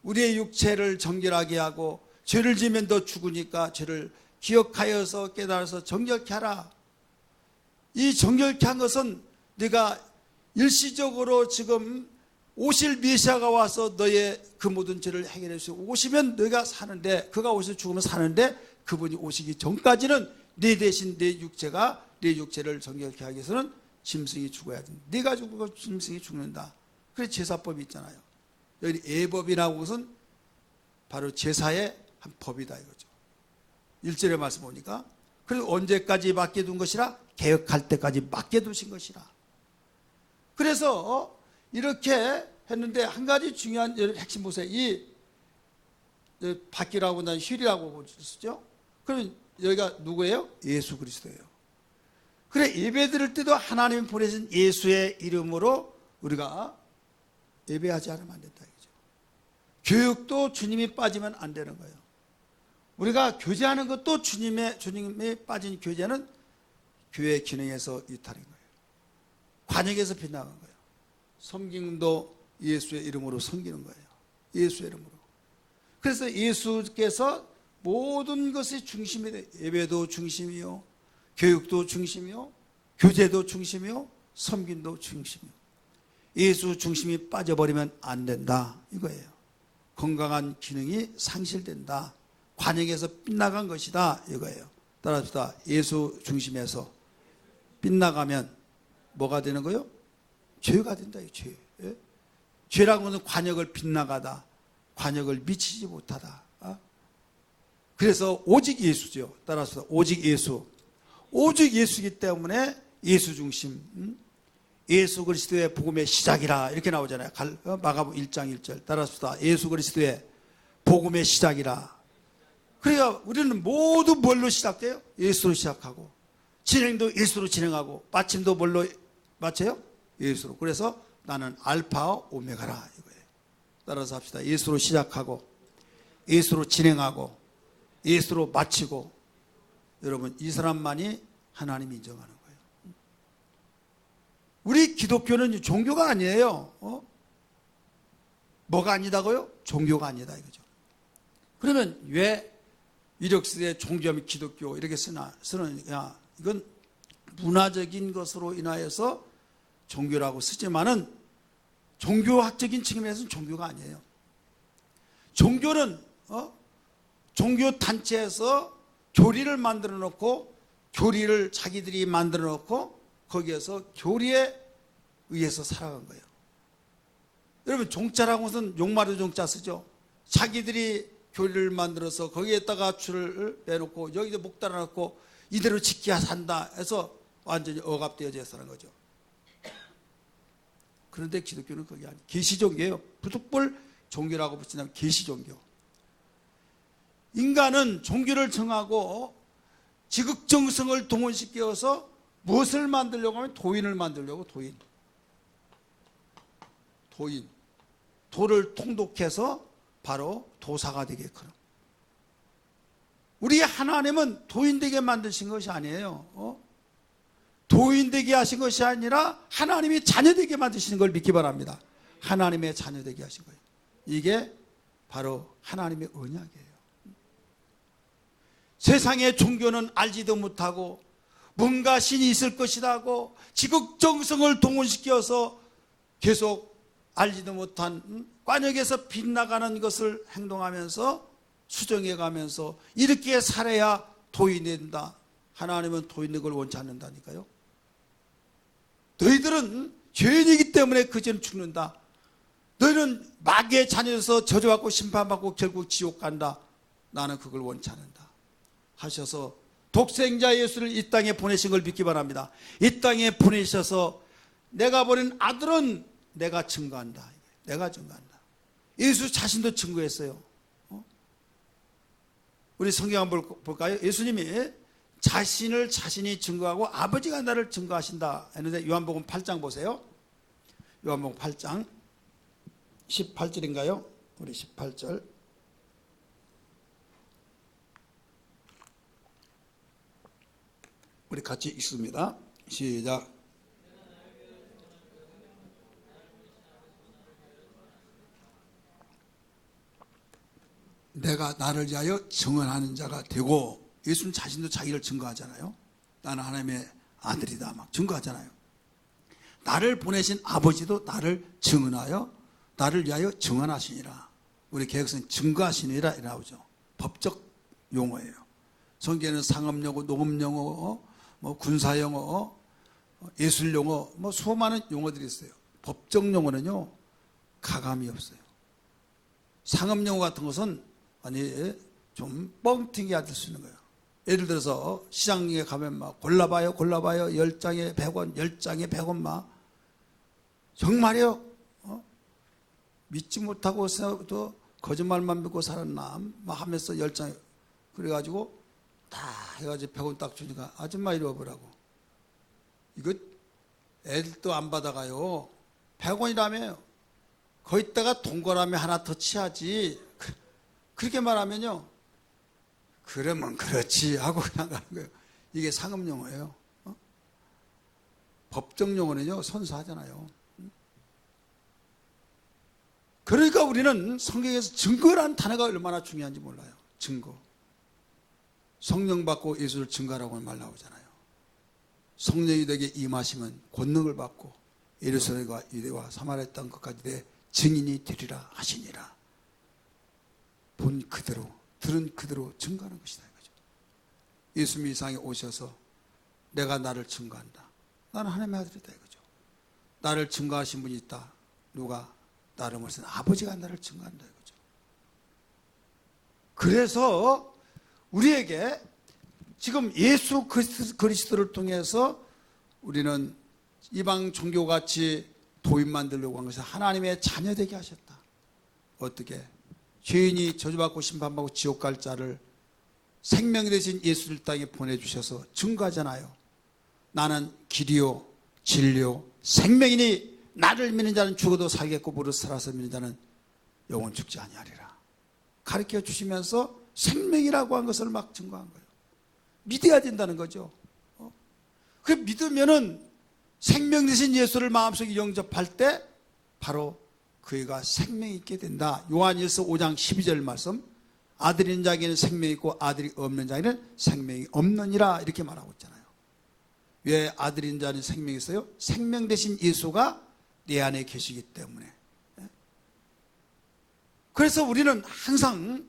우리의 육체를 정결하게 하고 죄를 지면 더 죽으니까 죄를 기억하여서 깨달아서 정결케 하라. 이 정결케 한 것은 네가 일시적으로 지금 오실 메시아가 와서 너의 그 모든 죄를 해결해 주시고 오시면 너가 사는데 그가 오셔서 죽으면 사는데 그분이 오시기 전까지는 네 대신 내 육체를 정결케 하기 위해서는 짐승이 죽어야 된다. 네가 죽고 짐승이 죽는다. 그래서 제사법이 있잖아요. 여기 예법이라고 것은 바로 제사의 한 법이다 이거죠. 1절의 말씀 보니까 그리고 언제까지 맡겨둔 것이라 개혁할 때까지 맡겨두신 것이라. 그래서 이렇게 했는데 한 가지 중요한 핵심 보세요. 이 바퀴라고 난 휠이라고 보시죠. 그러면 여기가 누구예요? 예수 그리스도예요. 그래, 예배 드릴 때도 하나님이 보내신 예수의 이름으로 우리가 예배하지 않으면 안 된다. 이거죠. 교육도 주님이 빠지면 안 되는 거예요. 우리가 교제하는 것도 주님이 빠진 교제는 교회 기능에서 이탈인 거예요. 관역에서 빗나간 거예요. 섬김도 예수의 이름으로 섬기는 거예요. 예수의 이름으로. 그래서 예수께서 모든 것이 중심이 돼요. 예배도 중심이요, 교육도 중심이요, 교제도 중심이요, 섬김도 중심이요. 예수 중심이 빠져버리면 안 된다 이거예요. 건강한 기능이 상실된다. 관역에서 빗나간 것이다 이거예요. 따라합시다. 예수 중심에서 빗나가면 뭐가 되는 거예요? 죄가 된다. 죄. 예? 죄라고 하는 관역을 빗나가다, 관역을 미치지 못하다. 그래서 오직 예수죠. 따라서 오직 예수. 오직 예수이기 때문에 예수 중심, 예수 그리스도의 복음의 시작이라 이렇게 나오잖아요. 마가복음 1장 1절. 따라서 예수 그리스도의 복음의 시작이라. 그러니까 우리는 모두 뭘로 시작돼요? 예수로 시작하고, 진행도 예수로 진행하고, 마침도 뭘로 마쳐요? 예수로. 그래서 나는 알파와 오메가라 이거예요. 따라서 합시다. 예수로 시작하고, 예수로 진행하고, 예수로 마치고. 여러분, 이 사람만이 하나님이 인정하는 거예요. 우리 기독교는 종교가 아니에요. 뭐가 아니다고요? 종교가 아니다 이거죠. 그러면 왜 이력서에 종교 및 기독교 이렇게 쓰느냐? 이건 문화적인 것으로 인하여서 종교라고 쓰지만은 종교학적인 측면에서는 종교가 아니에요. 종교는 종교 단체에서 교리를 만들어 놓고, 교리를 자기들이 만들어 놓고 거기에서 교리에 의해서 살아간 거예요. 여러분, 종자라고 것은 용마루 종자 쓰죠. 자기들이 교리를 만들어서 거기에다가 줄을 빼놓고 여기서 목 달아놓고 이대로 지켜야 산다 해서 완전히 억압되어져 사는 거죠. 그런데 기독교는 그게 아니에요. 계시종교예요. 부득불 종교라고 붙이면 계시종교. 인간은 종교를 정하고 지극정성을 동원시켜서 무엇을 만들려고 하면 도인을 만들려고. 도인. 도를 통독해서 바로 도사가 되게끔. 우리 하나님은 도인 되게 만드신 것이 아니에요. 도인 되게 하신 것이 아니라 하나님이 자녀 되게 만드시는 걸 믿기 바랍니다. 하나님의 자녀 되게 하신 거예요. 이게 바로 하나님의 언약이에요. 세상의 종교는 알지도 못하고 뭔가 신이 있을 것이다 하고 지극정성을 동원시켜서 계속 알지도 못한 관역에서 빗나가는 것을 행동하면서 수정해가면서 이렇게 살아야 도인이 된다. 하나님은 도인된 걸 원치 않는다니까요. 너희들은 죄인이기 때문에 그 죄는 죽는다. 너희는 마귀의 자녀여서 저주받고 심판받고 결국 지옥 간다. 나는 그걸 원치 않는다 하셔서 독생자 예수를 이 땅에 보내신 걸 믿기 바랍니다. 이 땅에 보내셔서 내가 보낸 아들은 내가 증거한다. 내가 증거한다. 예수 자신도 증거했어요. 우리 성경 한번 볼까요? 예수님이 자신을 자신이 증거하고 아버지가 나를 증거하신다 했는데 요한복음 8장 보세요. 요한복음 8장 18절인가요? 우리 18절. 우리 같이 읽습니다. 시작. 내가 나를 위하여 증언하는 자가 되고. 예수는 자신도 자기를 증거하잖아요. 나는 하나님의 아들이다 막 증거하잖아요. 나를 보내신 아버지도 나를 증언하여 나를 위하여 증언하시니라. 우리 개혁서는 증거하시니라 나오죠. 법적 용어예요. 성경에는 상업용어, 농업용어, 군사용어, 예술용어, 수많은 용어들이 있어요. 법적 용어는요 가감이 없어요. 상업용어 같은 것은 좀 뻥튀기 할 수 있는 거예요. 예를 들어서 시장에 가면 막 골라봐요 10장에 100원, 10장에 100원 막 정말이요? 믿지 못하고서도 거짓말만 믿고 살았나? 막 하면서 열정, 그래가지고 다 해가지고 100원 딱 주니까 아줌마 이리 와보라고. 이거 애들도 안 받아가요. 100원이라며요. 거기다가 동그라미 하나 더 치야지. 그렇게 말하면요. 그러면 그렇지 하고 그냥 가는 거예요. 이게 상업용어예요. 법정용어는요, 선수하잖아요. 그러니까 우리는 성경에서 증거라는 단어가 얼마나 중요한지 몰라요. 증거. 성령 받고 예수를 증거하라고 말 나오잖아요. 성령이 내게 임하시면 권능을 받고 예루살렘과 유대와 사마리아 땅 끝까지 내 증인이 되리라 하시니라. 본 그대로 들은 그대로 증거하는 것이다 이거죠. 예수님이 이 세상에 오셔서 내가 나를 증거한다. 나는 하나님의 아들이다 이거죠. 나를 증거하신 분이 있다. 누가? 나를 모신 아버지가 나를 증거한다 이거죠. 그래서 우리에게 지금 예수 그리스도를 통해서 우리는 이방 종교같이 도인 만들려고 한 것은 하나님의 자녀되게 하셨다. 어떻게? 죄인이 저주받고 심판받고 지옥 갈 자를 생명 대신 예수를 땅에 보내주셔서 증거하잖아요. 나는 길이요 진리요 생명이니 나를 믿는 자는 죽어도 살겠고 무릇 살아서 믿는 자는 영원 죽지 아니하리라. 가르쳐 주시면서 생명이라고 한 것을 막 증거한 거예요. 믿어야 된다는 거죠. 그 믿으면은 생명 되신 예수를 마음속에 영접할 때 바로 그이가 생명이 있게 된다. 요한일서 5장 12절 말씀. 아들이 있는 자에게는 생명이 있고 아들이 없는 자에게는 생명이 없느니라 이렇게 말하고 있잖아요. 왜 아들이 있는 자는 생명이 있어요? 생명 되신 예수가 내 안에 계시기 때문에. 그래서 우리는 항상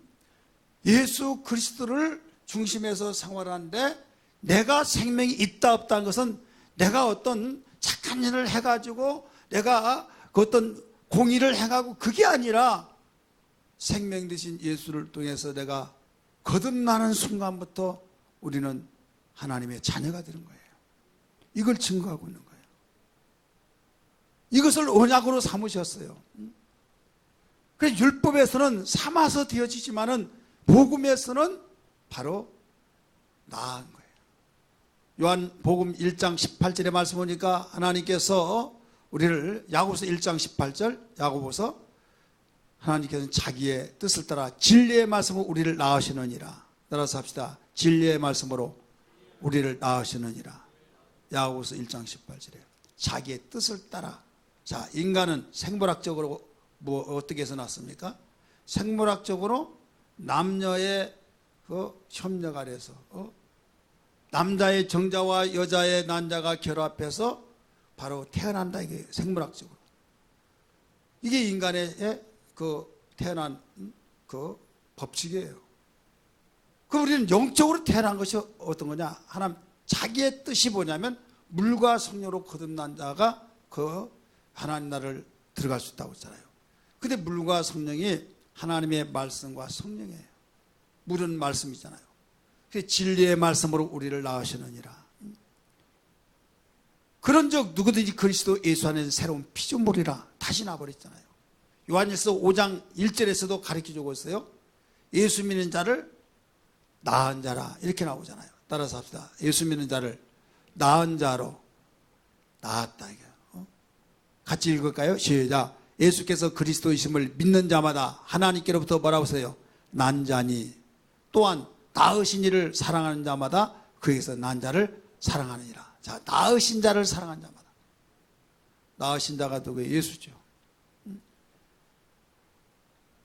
예수 그리스도를 중심에서 생활하는데 내가 생명이 있다 없다는 것은 내가 어떤 착한 일을 해가지고 내가 그 어떤 공의를 해가고 그게 아니라 생명 되신 예수를 통해서 내가 거듭나는 순간부터 우리는 하나님의 자녀가 되는 거예요. 이걸 증거하고 있는 거예요. 이것을 언약으로 삼으셨어요. 그래서 율법에서는 삼아서 되어지지만은 복음에서는 바로 나은 거예요. 요한복음 1장 18절의 말씀 보니까 하나님께서 우리를 야고보서 1장 18절 야고보서 하나님께서는 자기의 뜻을 따라 진리의 말씀으로 우리를 낳으시느니라. 따라서 합시다. 진리의 말씀으로 우리를 낳으시느니라. 야고보서 1장 18절에 자기의 뜻을 따라. 자, 인간은 생물학적으로 어떻게 해서 났습니까? 생물학적으로 남녀의 그 협력 아래서 남자의 정자와 여자의 난자가 결합해서 바로 태어난다. 이게 생물학적으로. 이게 인간의 그 태어난 그 법칙이에요. 그럼 우리는 영적으로 태어난 것이 어떤 거냐? 하나님 자기의 뜻이 뭐냐면 물과 성령으로 거듭난 자가 그 하나님 나라를 들어갈 수 있다고 했잖아요. 근데 물과 성령이 하나님의 말씀과 성령이에요. 물은 말씀이잖아요. 그래서 진리의 말씀으로 우리를 낳으시느니라. 그런즉 누구든지 그리스도 예수 안에는 새로운 피조물이라 다시 나버렸잖아요. 요한일서 5장 1절에서도 가르쳐주고 있어요. 예수 믿는 자를 낳은 자라 이렇게 나오잖아요. 따라서 합시다. 예수 믿는 자를 낳은 자로 낳았다. 같이 읽을까요? 시작. 예수께서 그리스도이심을 믿는 자마다 하나님께로부터 뭐라고 하세요? 난 자니 또한 낳으신 이를 사랑하는 자마다 그에게서 난 자를 사랑하느니라. 자, 낳으신 자를 사랑하는 자마다. 낳으신 자가 누구예요? 예수죠.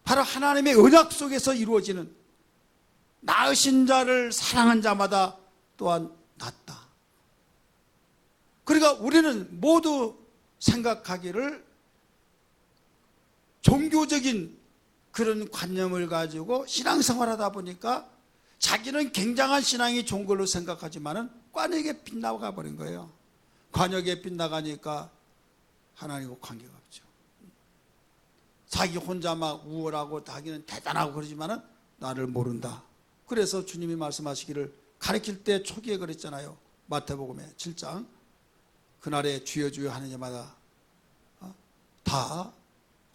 바로 하나님의 언약 속에서 이루어지는 낳으신 자를 사랑한 자마다 또한 낳다. 그러니까 우리는 모두 생각하기를 종교적인 그런 관념을 가지고 신앙생활하다 보니까 자기는 굉장한 신앙이 좋은 걸로 생각하지만은 관역에 빗나가 버린 거예요. 관역에 빗나가니까 하나님과 관계가 없죠. 자기 혼자 막 우월하고 자기는 대단하고 그러지만은 나를 모른다. 그래서 주님이 말씀하시기를 가르칠 때 초기에 그랬잖아요. 마태복음에 7장 그날에 주여 주여 하는 자마다 다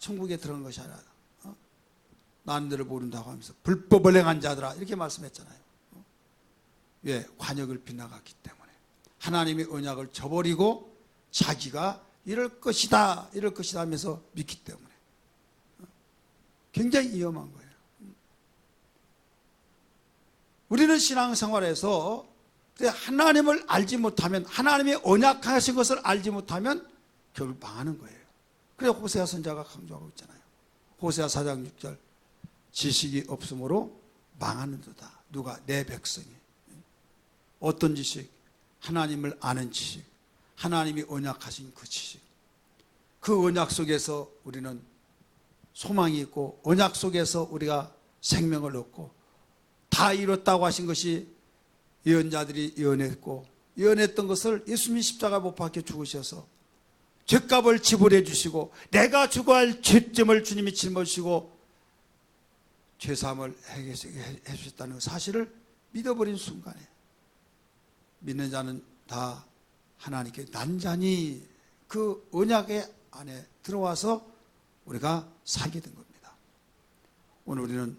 천국에 들어간 것이 아니라 나는 너를 모른다고 하면서 불법을 행한 자들아 이렇게 말씀했잖아요. 왜? 관역을 빗나갔기 때문에. 하나님의 언약을 저버리고 자기가 이럴 것이다 하면서 믿기 때문에. 굉장히 위험한 거예요. 우리는 신앙생활에서 하나님을 알지 못하면, 하나님의 언약하신 것을 알지 못하면 결국 망하는 거예요. 그래서 호세아 선지자가 강조하고 있잖아요. 호세아 4장 6절, 지식이 없으므로 망하는도다. 누가? 내 백성이. 어떤 지식? 하나님을 아는 지식, 하나님이 언약하신 그 지식. 그 언약 속에서 우리는 소망이 있고, 언약 속에서 우리가 생명을 얻고, 다 이뤘다고 하신 것이 예언자들이 예언했고, 예언했던 것을 예수님이 십자가 못 박혀 죽으셔서 죄값을 지불해 주시고, 내가 죽어야 할 죄점을 주님이 짊어지시고 죄사함을 해 주셨다는 사실을 믿어버린 순간에 믿는 자는 다 하나님께 난잔히 그 언약의 안에 들어와서 우리가 살게 된 겁니다. 오늘 우리는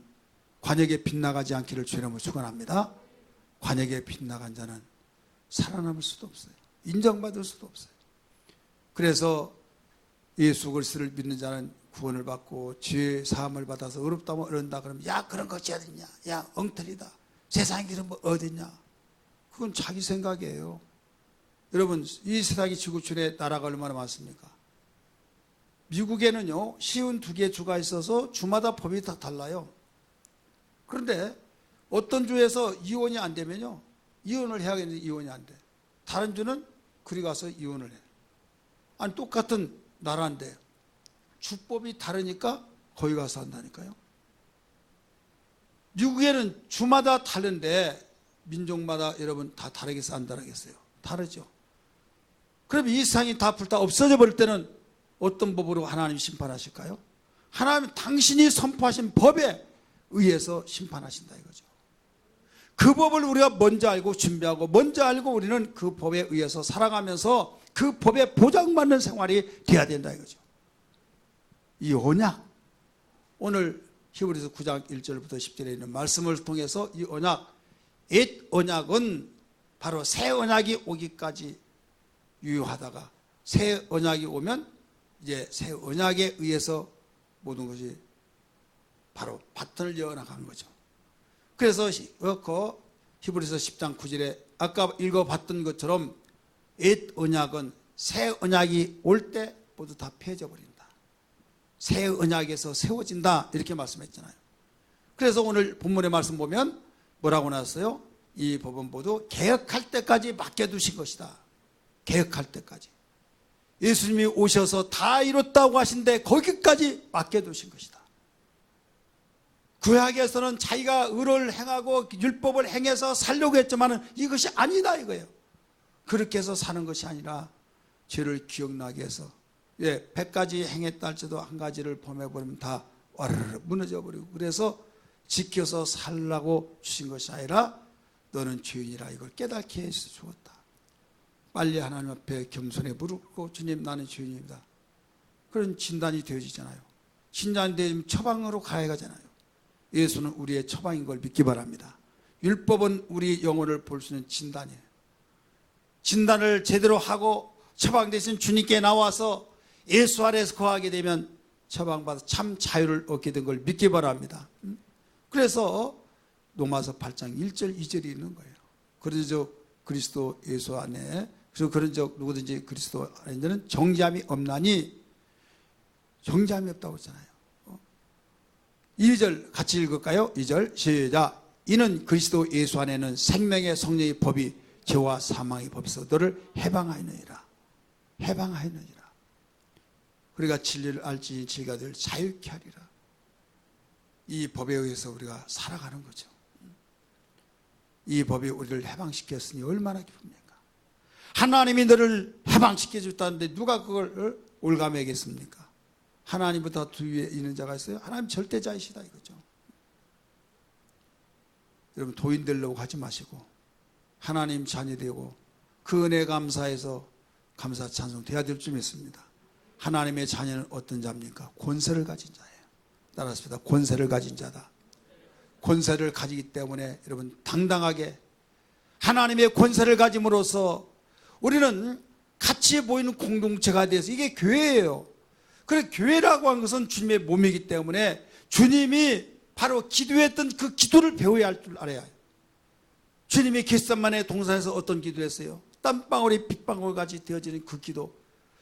관역에 빗나가지 않기를 주님으로 축원합니다. 관역에 빗나간 자는 살아남을 수도 없어요. 인정받을 수도 없어요. 그래서 예수 그리스도를 믿는 자는 구원을 받고 죄 사함을 받아서 어렵다면 어른다 그러면, 야 그런 것이 어딨냐, 야 엉터리다, 세상에 그런 뭐 어딨냐. 그건 자기 생각이에요. 여러분, 이 세상이 지구촌에 나라가 얼마나 많습니까? 미국에는요 52개의 주가 있어서 주마다 법이 다 달라요. 그런데 어떤 주에서 이혼이 안 되면요, 이혼을 해야겠는데 이혼이 안 돼. 다른 주는 그리 가서 이혼을 해. 아니 똑같은 나라인데 주법이 다르니까 거기 가서 한다니까요. 미국에는 주마다 다른데 민족마다 여러분 다 다르게 산다라겠어요. 다르죠. 그럼 이 세상이 다 불타 없어져 버릴 때는 어떤 법으로 하나님이 심판하실까요? 하나님 당신이 선포하신 법에 의해서 심판하신다 이거죠. 그 법을 우리가 먼저 알고 준비하고, 먼저 알고 우리는 그 법에 의해서 살아가면서 그 법에 보장받는 생활이 돼야 된다 이거죠. 이 언약, 오늘 히브리서 9장 1절부터 10절에 있는 말씀을 통해서 이 언약, 옛 언약은 바로 새 언약이 오기까지 유효하다가 새 언약이 오면 이제 새 언약에 의해서 모든 것이 바로 바튼을 이어나간 거죠. 그래서 히브리서 10장 9절에 아까 읽어봤던 것처럼 옛 언약은 새 언약이 올 때 모두 다 폐해져 버린다. 새 언약에서 세워진다 이렇게 말씀했잖아요. 그래서 오늘 본문의 말씀 보면 뭐라고 나왔어요? 이 법은 모두 개혁할 때까지 맡겨두신 것이다. 개혁할 때까지. 예수님이 오셔서 다 이뤘다고 하신데 거기까지 맡겨두신 것이다. 구약에서는 자기가 의를 행하고 율법을 행해서 살려고 했지만 이것이 아니다 이거예요. 그렇게 해서 사는 것이 아니라 죄를 기억나게 해서, 100가지 행했다 할지도 한 가지를 범해버리면 다 와르르 무너져 버리고, 그래서 지켜서 살라고 주신 것이 아니라 너는 죄인이라 이걸 깨닫게 해서 주었다. 빨리 하나님 앞에 겸손히 무릎 꿇고 주님 나는 죄인입니다. 그런 진단이 되어지잖아요. 진단이 되면 처방으로 가야 하잖아요. 예수는 우리의 처방인 걸 믿기 바랍니다. 율법은 우리 영혼을 볼 수 있는 진단이에요. 진단을 제대로 하고 처방 대신 주님께 나와서 예수 아래에서 거하게 되면 처방받아 참 자유를 얻게 된 걸 믿기 바랍니다. 그래서 로마서 8장 1절 2절이 있는 거예요. 그래서 그리스도 예수 안에, 그래서 그런 적 누구든지 그리스도 안에 있는 정죄함이 없나니, 정죄함이 없다고 했잖아요. 2절 같이 읽을까요? 2절 시작. 이는 그리스도 예수 안에는 생명의 성령의 법이 죄와 사망의 법에서 너를 해방하였느니라. 해방하였느니라. 우리가 진리를 알지 진리가 늘 자유케 하리라. 이 법에 의해서 우리가 살아가는 거죠. 이 법이 우리를 해방시켰으니 얼마나 기쁩니까? 하나님이 너를 해방시켜 줬다는데 누가 그걸 올가매겠습니까? 하나님보다 두 위에 있는 자가 있어요? 하나님 절대자이시다 이거죠. 여러분 도인 되려고 하지 마시고 하나님 자녀 되고 그 은혜 감사해서 감사 찬송 돼야 될 줄 믿습니다. 하나님의 자녀는 어떤 자입니까? 권세를 가진 자예요. 따라서 권세를 가진 자다. 권세를 가지기 때문에 여러분 당당하게 하나님의 권세를 가짐으로써 우리는 같이 모이는 공동체가 돼서 이게 교회예요. 그래서 교회라고 하는 것은 주님의 몸이기 때문에 주님이 바로 기도했던 그 기도를 배워야 할 줄 알아야 해요. 주님이 겟세마네 동산에서 어떤 기도했어요? 땀방울이 빗방울같이 되어지는 그 기도.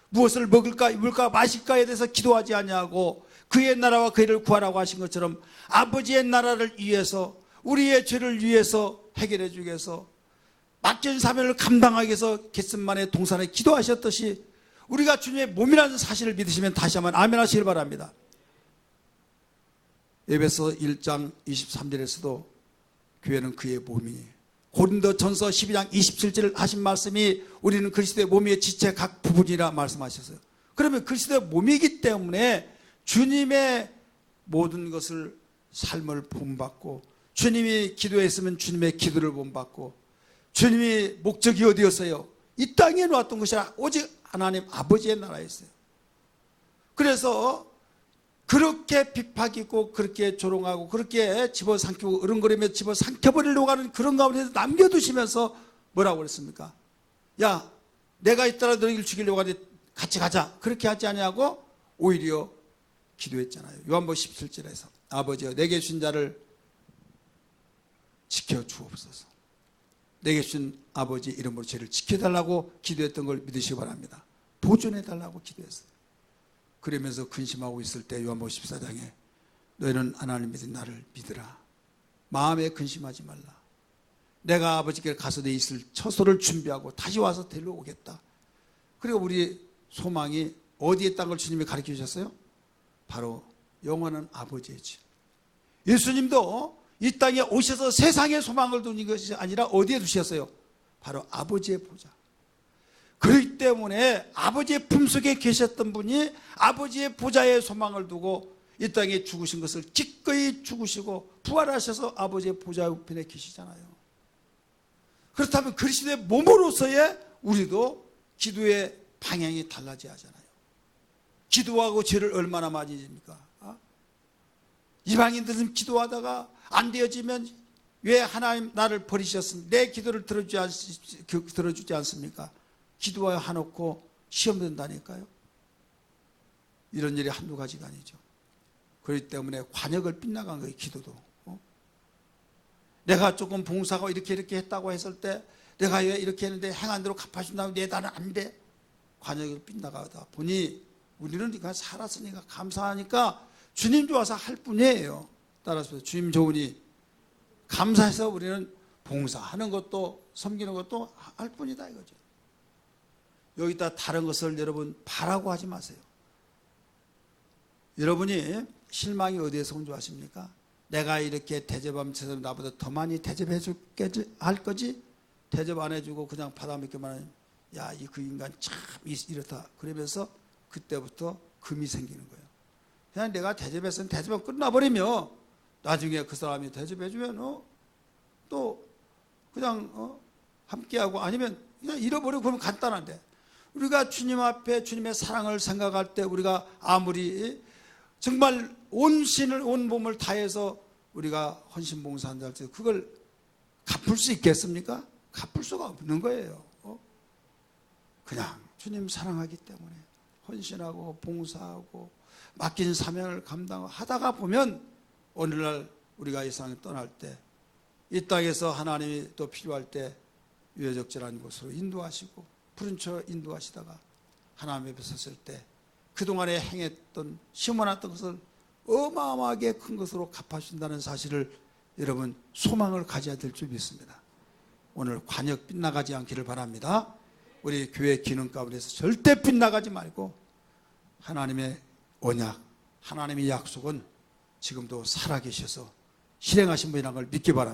무엇을 먹을까 입을까 마실까에 대해서 기도하지 않냐고 그의 나라와 그 일을 구하라고 하신 것처럼 아버지의 나라를 위해서 우리의 죄를 위해서 해결해 주기 위해서 맡긴 사명을 감당하기 위해서 겟세마네 동산에 기도하셨듯이 우리가 주님의 몸이라는 사실을 믿으시면 다시 한번 아멘 하시길 바랍니다. 에베소 1장 23절에서도 교회는 그의 몸이에요. 고린도전서 12장 27절 하신 말씀이 우리는 그리스도의 몸의 지체 각 부분이라 말씀하셨어요. 그러면 그리스도의 몸이기 때문에 주님의 모든 것을 삶을 본받고 주님이 기도했으면 주님의 기도를 본받고 주님이 목적이 어디였어요? 이 땅에 놓았던 것이 아니라 오직 하나님 아버지의 나라였어요. 그래서 그렇게 핍박이고 그렇게 조롱하고 그렇게 집어삼키고 으름거리며 집어삼켜버리려고 하는 그런 가운데서 남겨두시면서 뭐라고 그랬습니까? 야 내가 있더라도 너희를 죽이려고 하는데 같이 가자. 그렇게 하지 않냐고 오히려 기도했잖아요. 요한복음 17절에서 아버지여 내게 주신 자를 지켜주옵소서. 내게 주신 아버지 이름으로 죄를 지켜달라고 기도했던 걸 믿으시기 바랍니다. 보존해달라고 기도했어요. 그러면서 근심하고 있을 때 요한복음 14장에 너희는 하나님 믿은 나를 믿으라. 마음에 근심하지 말라. 내가 아버지께 가서 내 있을 처소를 준비하고 다시 와서 데려오겠다. 그리고 우리 소망이 어디에 있다는 걸 주님이 가르쳐 주셨어요? 바로 영원한 아버지의 집. 예수님도 이 땅에 오셔서 세상의 소망을 두는 것이 아니라 어디에 두셨어요? 바로 아버지의 보좌. 그렇기 때문에 아버지의 품속에 계셨던 분이 아버지의 보좌에 소망을 두고 이 땅에 죽으신 것을 기꺼이 죽으시고 부활하셔서 아버지의 보좌 우편에 계시잖아요. 그렇다면 그리스도의 몸으로서의 우리도 기도의 방향이 달라져야 하잖아요. 기도하고 죄를 얼마나 많이 집니까? 이방인들은 기도하다가 안 되어지면 왜 하나님 나를 버리셨습니까? 내 기도를 들어주지 않습니까? 기도하여 하놓고 시험 든다니까요. 이런 일이 한두 가지가 아니죠. 그렇기 때문에 관역을 빗나간 거예요. 기도도. 내가 조금 봉사하고 이렇게 했다고 했을 때 내가 왜 이렇게 했는데 행한 대로 갚아준다고 내 나는 안 돼. 관역을 빗나가다 보니 우리는 그냥 살았으니까 감사하니까 주님 좋아서 할 뿐이에요. 따라서 주님 좋으니 감사해서 우리는 봉사하는 것도 섬기는 것도 할 뿐이다 이거죠. 여기다 다른 것을 여러분 바라고 하지 마세요. 여러분이 실망이 어디에서 온 줄 아십니까? 내가 이렇게 대접하면 저 사람 나보다 더 많이 대접해 줄게 할 거지? 대접 안 해주고 그냥 받아먹기만 하면 야, 그 인간 참 이렇다. 그러면서 그때부터 금이 생기는 거예요. 그냥 내가 대접했으면 대접하고 끝나버리면 나중에 그 사람이 대접해주면 또 그냥 함께하고 아니면 그냥 잃어버리고 그러면 간단한데 우리가 주님 앞에 주님의 사랑을 생각할 때 우리가 아무리 정말 온 신을 온 몸을 다해서 우리가 헌신봉사한다 할 때 그걸 갚을 수 있겠습니까? 갚을 수가 없는 거예요. 그냥 주님 사랑하기 때문에 헌신하고 봉사하고 맡긴 사명을 감당하다가 보면 오늘날 우리가 이 세상을 떠날 때 이 땅에서 하나님이 또 필요할 때 유여적절한 곳으로 인도하시고 푸른 초 인도하시다가 하나님 앞에 섰을 때 그동안에 행했던 심어놨던 것을 어마어마하게 큰 것으로 갚아준다는 사실을 여러분 소망을 가져야 될 줄 믿습니다. 오늘 관역 빗나가지 않기를 바랍니다. 우리 교회 기능 가운데서 절대 빗나가지 말고 하나님의 언약, 하나님의 약속은 지금도 살아계셔서 실행하신 분이라는 걸 믿기 바랍니다.